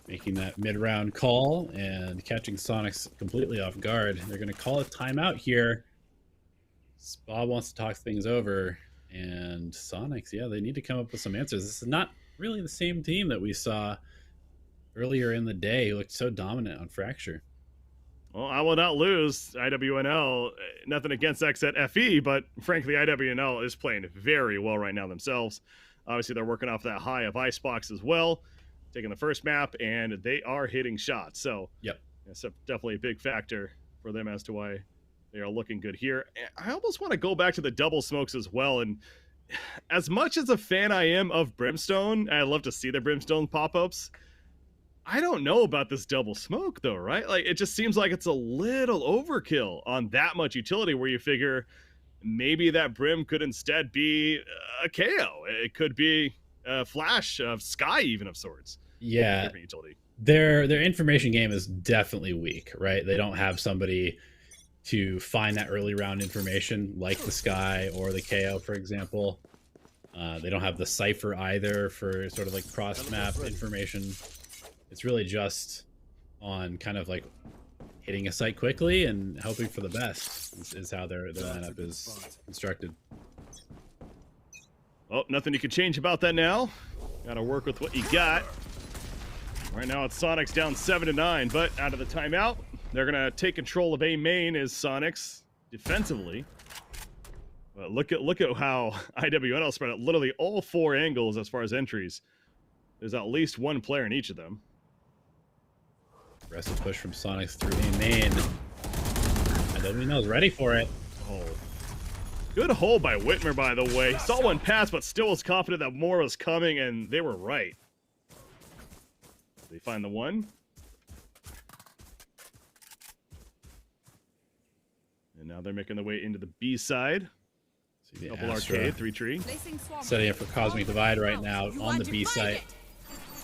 Making that mid-round call and catching Soniqs completely off guard. They're going to call a timeout here. Bob wants to talk things over. And Soniqs, yeah, they need to come up with some answers. This is not really the same team that we saw earlier in the day. Who looked so dominant on Fracture. Well, I will not lose. IWNL, nothing against X at FE, but frankly, IWNL is playing very well right now themselves. Obviously, they're working off that high of Icebox as well. Taking the first map, and they are hitting shots. So, yep, it's definitely a big factor for them as to why they are looking good here. I almost want to go back to the double smokes as well. And as much as a fan I am of Brimstone, I love to see the Brimstone pop-ups. I don't know about this double smoke, though, right? Like, it just seems like it's a little overkill on that much utility where you figure maybe that Brim could instead be a KO. It could be a flash of Sky, even of sorts. Yeah, their information game is definitely weak, right? They don't have somebody to find that early round information like the Sky or the KO, for example. They don't have the Cypher either for sort of like cross map information. It's really just on kind of like hitting a site quickly and hoping for the best is how their lineup is constructed. Oh, nothing you can change about that now. Got to work with what you got. Right now it's Soniqs down 7-9, but out of the timeout, they're gonna take control of A main as Soniqs defensively. But look at how IWNL spread out literally all 4 angles as far as entries. There's at least 1 player in each of them. Aggressive push from Soniqs through A main. IWNL is ready for it. Oh. Good hole by Whitmer, by the way. Saw one pass, but still was confident that more was coming, and they were right. They find the one. And now they're making their way into the B side. See the Double Astra arcade, 3 tree. setting up for Cosmic Divide right now on the B site.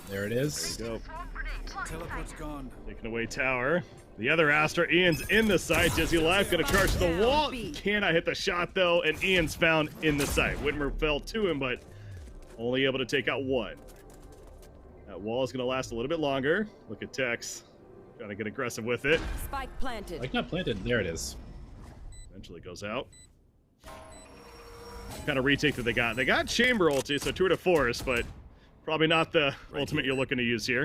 There it is. There you go. Teleport's gone. Taking away tower. The other Astra, Ian's in the site. Dizzy Life gonna charge to the wall. Cannot hit the shot though, and Ian's found in the site. Whitmer fell to him, but only able to take out 1. That wall is gonna last a little bit longer. Look at Tex trying to get aggressive with it. Spike planted. Like not planted. There it is. Eventually goes out. What kind of retake that they got? They got Chamber ulti, so tour de force, but probably not the ultimate you're looking to use here.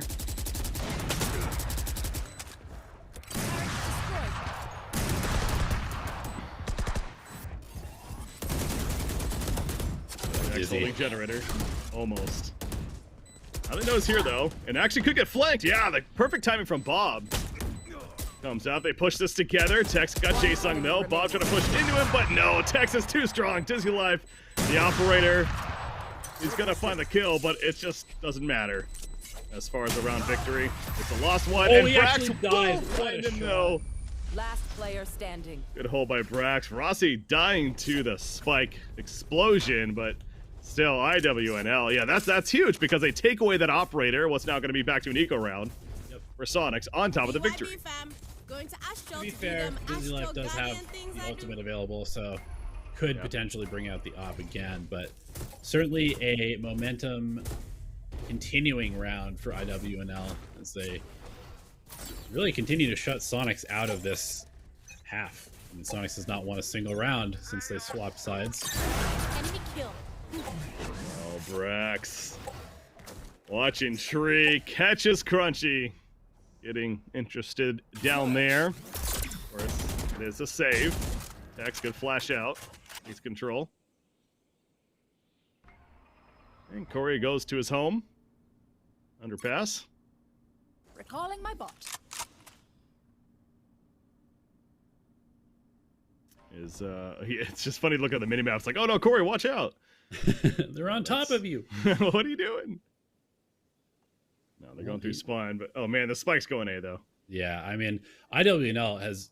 Next holding generator. Almost. Nothing knows here though, and actually could get flanked. Yeah, the perfect timing from Bob. Comes out, they push this together. Tex got Jason though. Bob's trying to push into him, but no, Tex is too strong. Dizzy Life, the operator, he's gonna find the kill, but it just doesn't matter. As far as a round victory, it's a lost one, Oh, and he Brax actually died. will What a find him shot. though. Last player standing. Good hole by Brax. Rossi dying to the spike explosion, but still IWNL. Yeah, that's huge because they take away that operator. What's now going to be back to an eco round for Soniqs on top of the victory. To be fair, Dizzy Life does have the ultimate available, so could potentially bring out the op again, but certainly a momentum continuing round for IWNL as they really continue to shut Soniqs out of this half. I mean, Soniqs has not won a single round since they swapped sides. Enemy kill. Oh, Brax. Watching Tree. Catches Crunchy. Getting interested down there. Of course, it is a save. Tex could flash out. He's control. And Corey goes to his home. Underpass. Recalling my bot. It's just funny to look at the minimap. It's like, oh no, Corey, watch out. They're on top of you. What are you doing? No, they're going through spawn, but oh man, the spike's going A though. Yeah, I mean, IWNL has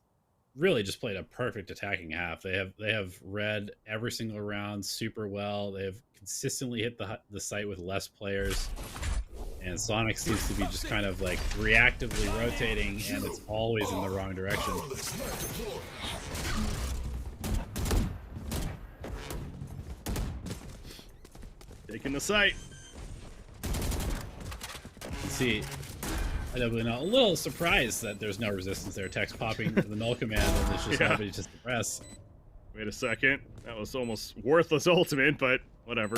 really just played a perfect attacking half. They have read every single round super well. They have consistently hit the site with less players, and Sonic seems to be just kind of like reactively rotating, and it's always in the wrong direction. Taking the site. See, IWNL a little surprised that there's no resistance there. Tex popping the null command, and it's just nobody to suppress. Wait a second. That was almost worthless ultimate, but whatever.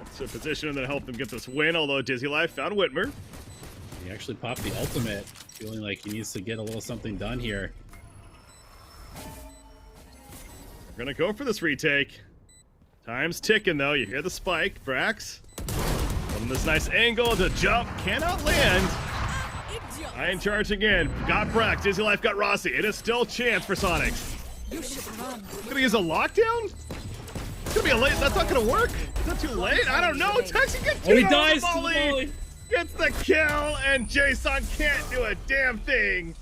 It's a position that helped them get this win, although Dizzy Life found Whitmer. He actually popped the ultimate, feeling like he needs to get a little something done here. We're gonna go for this retake. Time's ticking though. You hear the spike, Brax. From this nice angle to jump, cannot land. Iron charge again. Got Brax. Dizzy Life got Rossi. It is still a chance for Soniqs. Gonna use a lockdown? It's gonna be a late. That's not gonna work. Is that too late? I don't know. Texas gets he dies to the volley. Gets the kill, and Jason can't do a damn thing.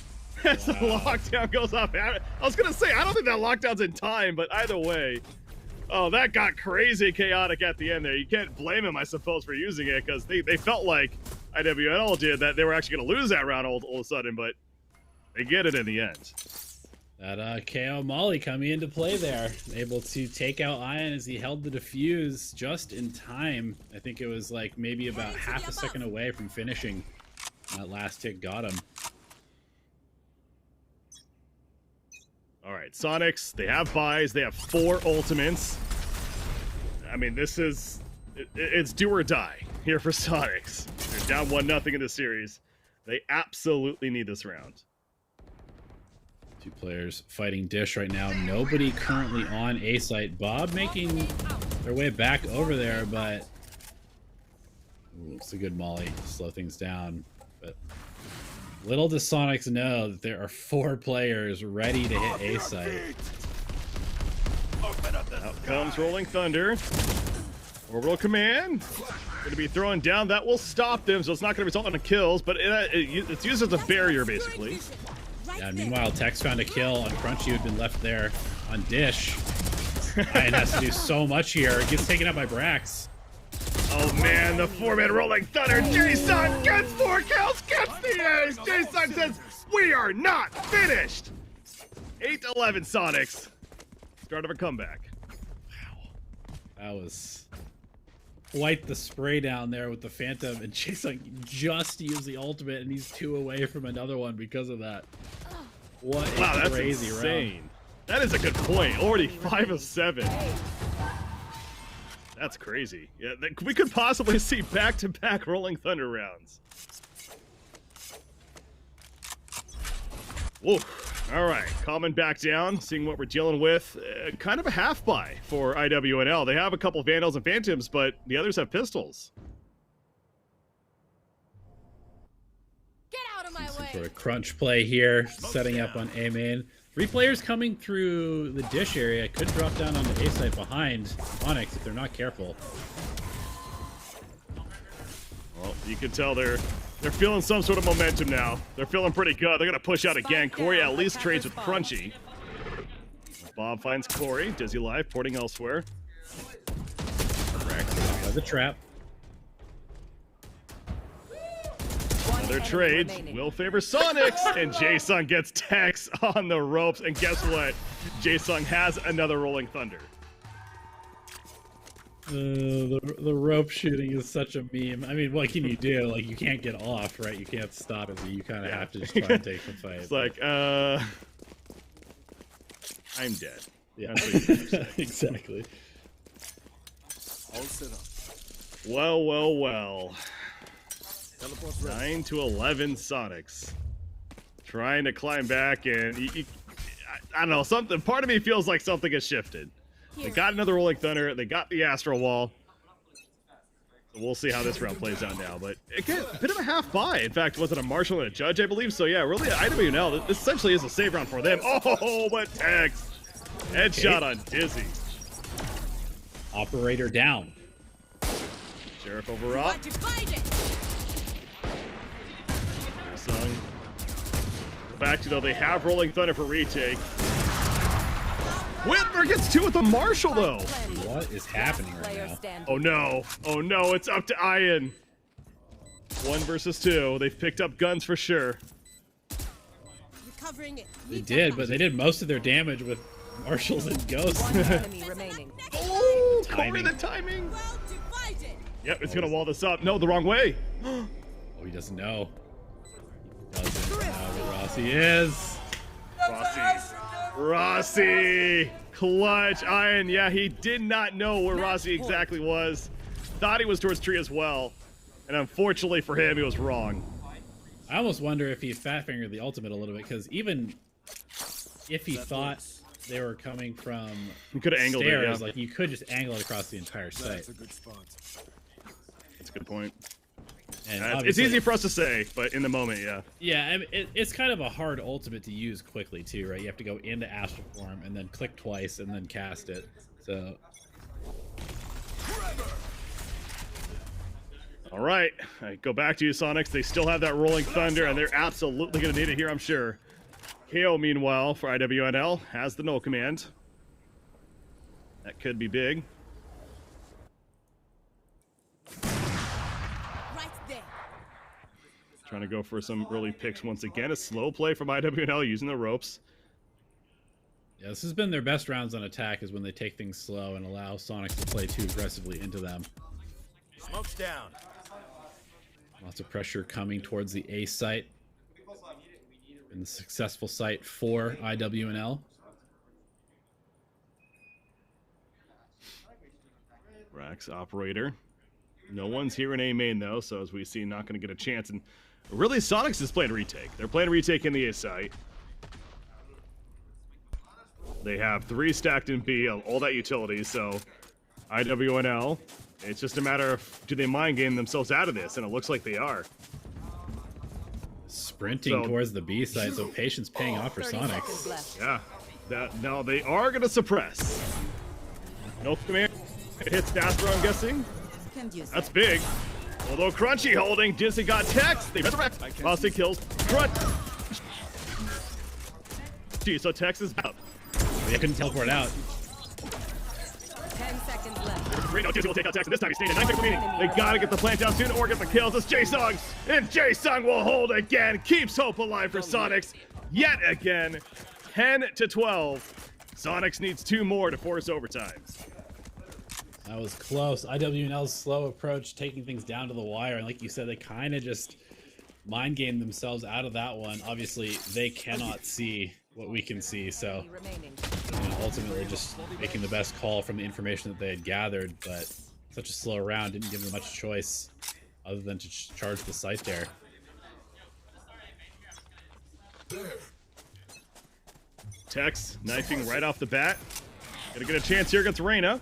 As the lockdown goes off. I was gonna say, I don't think that lockdown's in time, but either way. Oh, that got crazy chaotic at the end there. You can't blame him, I suppose, for using it, because they felt like IWNL did that they were actually going to lose that round all of a sudden, but they get it in the end. That KO Molly coming into play there. Able to take out Ian as he held the defuse just in time. I think it was like maybe about half a second away from finishing. That last tick got him. All right, Soniqs, they have buys. They have 4 ultimates. I mean, this is... It's do or die here for Soniqs. There's down 1-0 in this series. They absolutely need this round. Two players fighting dish right now. Nobody currently on A site. Bob making their way back over there, but ooh, it's a good molly to slow things down. But little does Soniqs know that there are 4 players ready to hit A site. Out comes Rolling Thunder. Orbital command. Going to be thrown down. That will stop them, so it's not going to result in kills, but it's used as a barrier, basically. Yeah, and meanwhile, Tex found a kill on Crunchy, who'd been left there on Dish. Ryan has to do so much here. Gets taken out by Brax. Oh man, the 4-man Rolling Thunder. Jason gets 4 kills, gets the ace. Jason says, we are not finished. 8-11 Soniqs. Start of a comeback. Wow. That was quite the spray down there with the Phantom, and Jason just used the ultimate, and he's 2 away from another one because of that. What a wow, crazy that's insane. round. That is a good point. Already 5 of 7. That's crazy. Yeah, we could possibly see back-to-back Rolling Thunder rounds. Whoa. All right, calming back down, seeing what we're dealing with. Kind of a half buy for IWNL. They have a couple Vandals and Phantoms, but the others have pistols. Get out of my way. Sort of crunch play here, setting up on A main. 3 players coming through the dish area could drop down on the A side behind Soniqs if they're not careful. Well, you can tell they're feeling some sort of momentum now. They're feeling pretty good. They're gonna push out again. Corey at least trades with Crunchy. Bob finds Corey. Dizzy live, porting elsewhere. The trap. Their trades will favor Soniqs, and Jason gets Tex on the ropes. And guess what? Jason has another Rolling Thunder. The rope shooting is such a meme. I mean, what can you do? Like, you can't get off, right? You can't stop it. You kind of have to just try and take the fight. It's like, I'm dead. Yeah, exactly. All set up. Well, well, well. 9-11 Soniqs. Trying to climb back, and I don't know, something. Part of me feels like something has shifted. They got another Rolling Thunder. They got the Astral Wall. So we'll see how this round plays out now. But again, a bit of a half buy. In fact, was it a Marshall and a Judge, I believe? So yeah, really, IWNL, this essentially is a save round for them. Oh, but Tex. Headshot on Dizzy. Operator down. Sheriff over up. Back to though, they have Rolling Thunder for retake. Whitmer gets 2 with the Marshall though. What is happening right now? Oh no, oh no, it's up to Ian. 1 versus 2. They've picked up guns for sure. They did, but they did most of their damage with Marshalls and Ghosts. Oh, Corey, the timing. Yep, it's gonna wall this up. No, the wrong way. Oh, he doesn't know. He doesn't know where Rossi is. Rossi. Clutch. Ian, yeah, he did not know where Rossi exactly was. Thought he was towards tree as well. And unfortunately for him, he was wrong. I almost wonder if he fat fingered the ultimate a little bit, because even if he thought they were coming from he could have angled it, yeah. like you could just angle it across the entire site. That's a good spot. That's a good point. And it's easy for us to say, but in the moment, yeah. Yeah, I mean, it's kind of a hard ultimate to use quickly too, right? You have to go into Astral Form and then click twice and then cast it. So. All right, I go back to you, Soniqs. They still have that Rolling Thunder, and they're absolutely going to need it here, I'm sure. KO, meanwhile, for IWNL, has the null command. That could be big. Trying to go for some early picks once again. A slow play from IWNL using the ropes. Yeah, this has been their best rounds on attack, is when they take things slow and allow Soniqs to play too aggressively into them. Smoke's down. Lots of pressure coming towards the A site. And the successful site for IWNL. Rax operator. No one's here in A main though, so as we see, not going to get a chance. And really, Soniqs is playing retake. They're playing retake in the A site. They have 3 stacked in B, all that utility, so IWNL, it's just a matter of do they mind game themselves out of this, and it looks like they are. Sprinting towards the B side, so patience paying off for Soniqs. Yeah, now they are going to suppress. No command. It hits Astro, I'm guessing. That's big. Although Crunchy holding, Disney got text. They resurrect. Bossy kills. Crunch. Gee, so Tex is out. They couldn't teleport out. 10 seconds left. No, Disney will take out Tex, and this time he's staying in 9 seconds remaining. They gotta get the plant down soon or get the kills. It's J-Sung, and J-Sung will hold again. Keeps hope alive for Soniqs. Yet again, 10-12. Soniqs needs 2 more to force overtime. That was close. IWNL's slow approach, taking things down to the wire, and like you said, they kind of just mind gamed themselves out of that one. Obviously, they cannot see what we can see, so ultimately just making the best call from the information that they had gathered, but such a slow round didn't give them much choice other than to charge the site there. Tex knifing right off the bat. Gonna get a chance here against Reyna.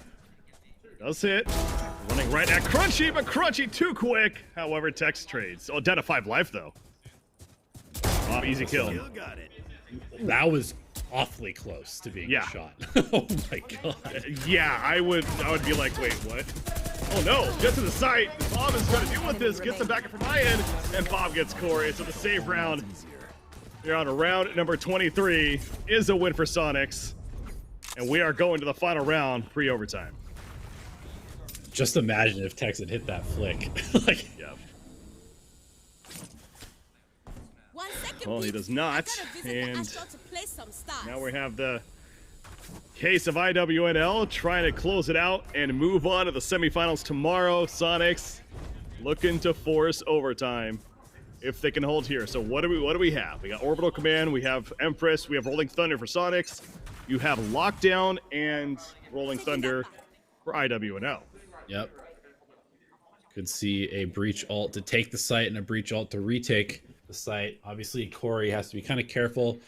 Does hit. Running right at Crunchy, but Crunchy too quick. However, Tex trades. Oh, down to 5 life though. Oh, easy kill. That was awfully close to being a shot. Oh my god. Yeah, I would be like, wait, what? Oh no, just to the site. Bob is trying to deal with this, gets him back from my end, and Bob gets Corey. So the save round here on round number 23 is a win for Soniqs. And we are going to the final round pre-overtime. Just imagine if Tex had hit that flick. Like, yeah. 1 second. Well, he does not. And now we have the case of IWNL trying to close it out and move on to the semifinals tomorrow. Soniqs looking to force overtime if they can hold here. So what do we have? We got Orbital Command, we have Empress, we have Rolling Thunder for Soniqs. You have Lockdown and Rolling Thunder for IWNL. Yep. Could see a breach ult to take the site and a breach ult to retake the site. Obviously, Corey has to be kind of careful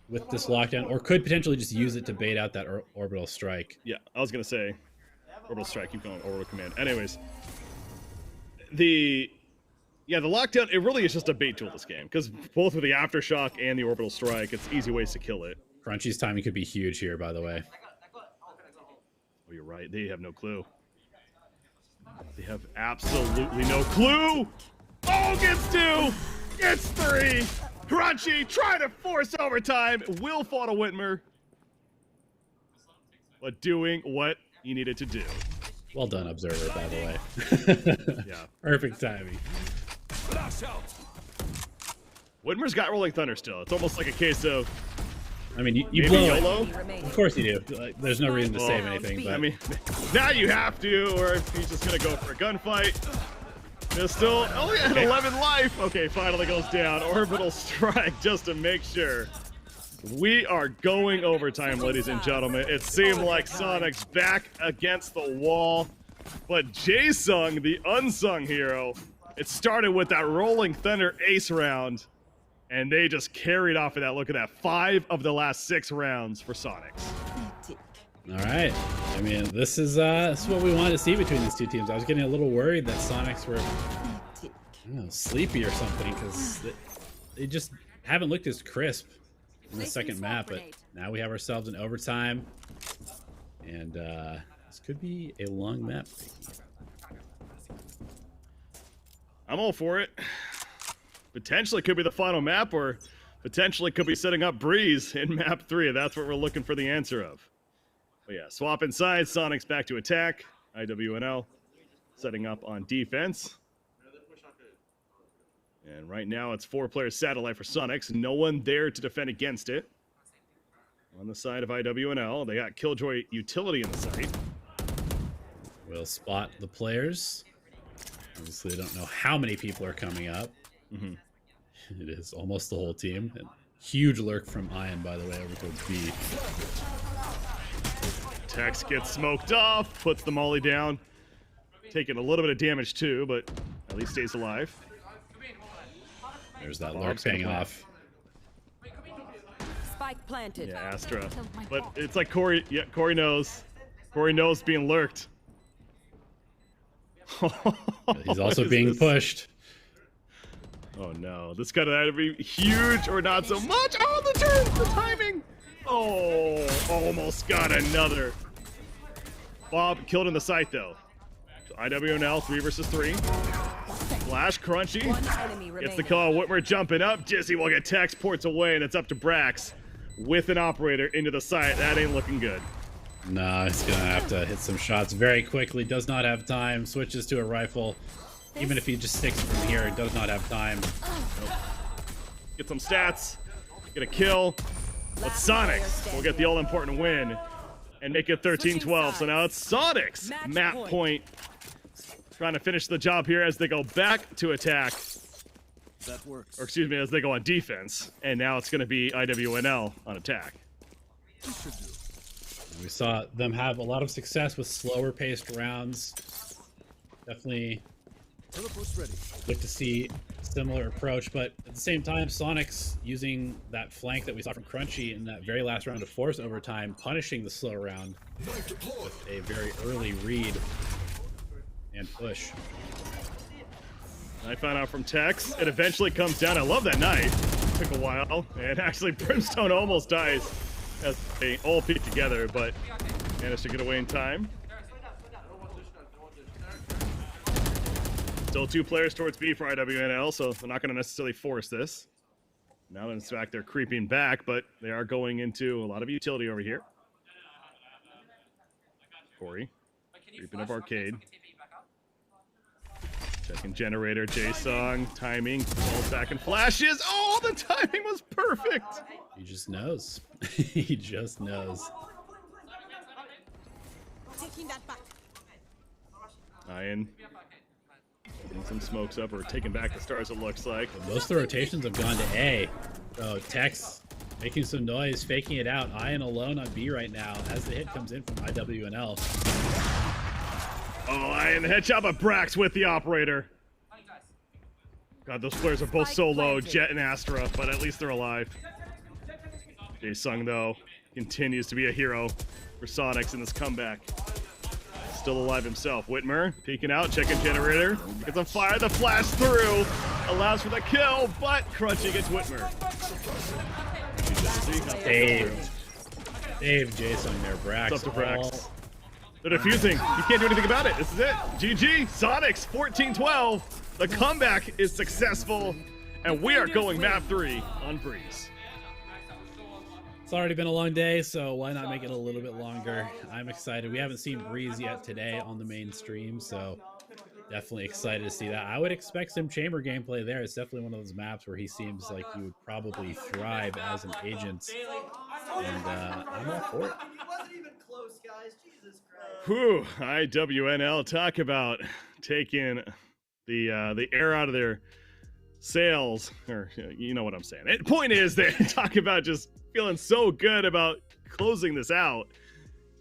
with this lockdown, or could potentially just use it to bait out that orbital strike. Yeah, I was gonna say orbital strike. Keep going, orbital command. Anyways, the lockdown, it really is just a bait tool this game, because both with the aftershock and the orbital strike, it's easy ways to kill it. Crunchy's timing could be huge here, by the way. Oh, you're right. They have no clue. They have absolutely no clue. Oh, gets 2. Gets 3. Crunchy trying to force overtime. Will fall to Whitmer. But doing what he needed to do. Well done, Observer, by the way. Yeah. Perfect timing. Whitmer's got Rolling Thunder still. It's almost like a case of... I mean, you blow YOLO? it. Of course you do. Like, there's no reason to save anything. But... I mean, now you have to, or if he's just going to go for a gunfight. Pistol, only at 11 life. Okay, finally goes down. Orbital strike just to make sure. We are going overtime, ladies and gentlemen. It seemed like Soniqs back against the wall. But J-Sung, the unsung hero, it started with that Rolling Thunder ace round. And they just carried off of that. Look at that. 5 of the last 6 rounds for Soniqs. All right. I mean, this is what we wanted to see between these two teams. I was getting a little worried that Soniqs were, I don't know, sleepy or something, because they just haven't looked as crisp in the second map. But now we have ourselves an overtime, and this could be a long map. I'm all for it. Potentially could be the final map, or potentially could be setting up Breeze in map 3. That's what we're looking for the answer of. But yeah, swap inside. Soniqs back to attack. IWNL setting up on defense. And right now it's 4-player satellite for Soniqs. No one there to defend against it. On the side of IWNL, they got Killjoy utility in the site. We'll spot the players. Obviously, I don't know how many people are coming up. Mm-hmm. It is almost the whole team. And huge lurk from Ian, by the way, over towards B. Tex gets smoked off, puts the molly down. taking a little bit of damage too, but at least stays alive. There's that lurk paying off. Spike planted. Yeah, Astra. But it's like Corey. Yeah, Corey knows. Corey knows being lurked. He's also being pushed. Oh no, this could either be huge or not so much. Oh, the turn, the timing. Oh, almost got another. Bob killed in the sight though. So IWNL 3 versus 3. Flash Crunchy gets the call. Whitmer jumping up. Jizzy will get text, ports away, and it's up to Brax with an operator into the site. That ain't looking good. No, he's gonna have to hit some shots very quickly. Does not have time. Switches to a rifle. Even if he just sticks from here, does not have time. Nope. Get some stats. Get a kill. But Soniqs will get the all-important win and make it 13-12. So now it's Soniqs map point. Trying to finish the job here as they go back to attack. That works. Or excuse me, as they go on defense. And now it's going to be IWNL on attack. We saw them have a lot of success with slower paced rounds. Definitely look to see a similar approach, but at the same time, Soniqs using that flank that we saw from Crunchy in that very last round of force overtime, punishing the slow round with a very early read and push. I found out from Tex. It eventually comes down. I love that knife. Took a while, and actually Brimstone almost dies as they all peek together, but managed to get away in time. Still 2 players towards B for IWNL, so they're not going to necessarily force this. Now, in fact, they're creeping back, but they are going into a lot of utility over here. Corey, creeping up arcade. Checking generator, J-Song, timing, falls back and flashes. Oh, the timing was perfect. He just knows. He just knows. Taking that back. Ian getting some smokes up or taking back the stars, it looks like. Most of the rotations have gone to A. So Tex making some noise, faking it out. Ian alone on B right now as the hit comes in from IWNL. Oh, Ian, the headshot, but Brax with the operator. God, those players are both so low, Jet and Astra, but at least they're alive. Jae-Sung, though, continues to be a hero for Soniqs in this comeback. Still alive himself. Whitmer peeking out, checking generator. Gets on fire, the flash through. Allows for the kill, but Crunchy gets Whitmer. Dave Jason there, Brax. It's up to Brax. They're defusing. You can't do anything about it. This is it. GG. Soniqs 14-12. The comeback is successful, and we are going map 3 on Breeze. It's already been a long day, so why not make it a little bit longer? I'm excited. We haven't seen Breeze yet today on the main stream, so definitely excited to see that. I would expect some chamber gameplay there. It's definitely one of those maps where he seems like he would probably thrive as an agent, and I'm all for it. Whew, IWNL, talk about taking the air out of their sails, or you know what I'm saying. The point is, they talk about just feeling so good about closing this out.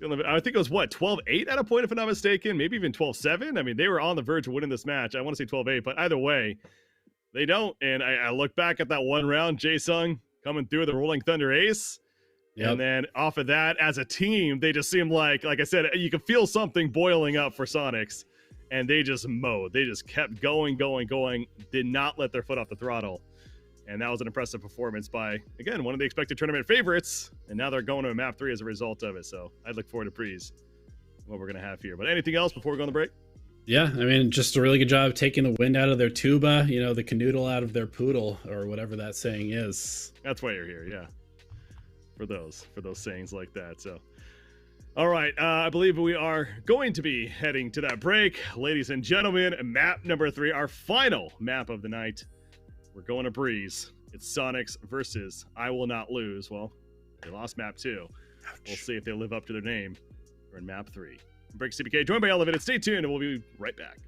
I think it was, what, 12-8 at a point, if I'm not mistaken, maybe even 12-7. I mean, they were on the verge of winning this match. I want to say 12-8, but either way, they don't. And I look back at that one round, Jae-Sung coming through the Rolling Thunder ace. Yep. And then off of that, as a team, they just seem like I said, you can feel something boiling up for Soniqs. And they just mowed. They just kept going, did not let their foot off the throttle. And that was an impressive performance by, again, one of the expected tournament favorites. And now they're going to a map 3 as a result of it. So I'd look forward to Breeze, what we're going to have here. But anything else before we go on the break? Yeah, I mean, just a really good job taking the wind out of their tuba, you know, the canoodle out of their poodle, or whatever that saying is. That's why you're here, yeah. For those sayings like that. So, all right, I believe we are going to be heading to that break. Ladies and gentlemen, map number 3, our final map of the night. We're going to Breeze. It's Soniqs versus I Will Not Lose. Well, they lost map 2. Ouch. We'll see if they live up to their name. We're in map 3. Break CBK, joined by Elevated. Stay tuned, and we'll be right back.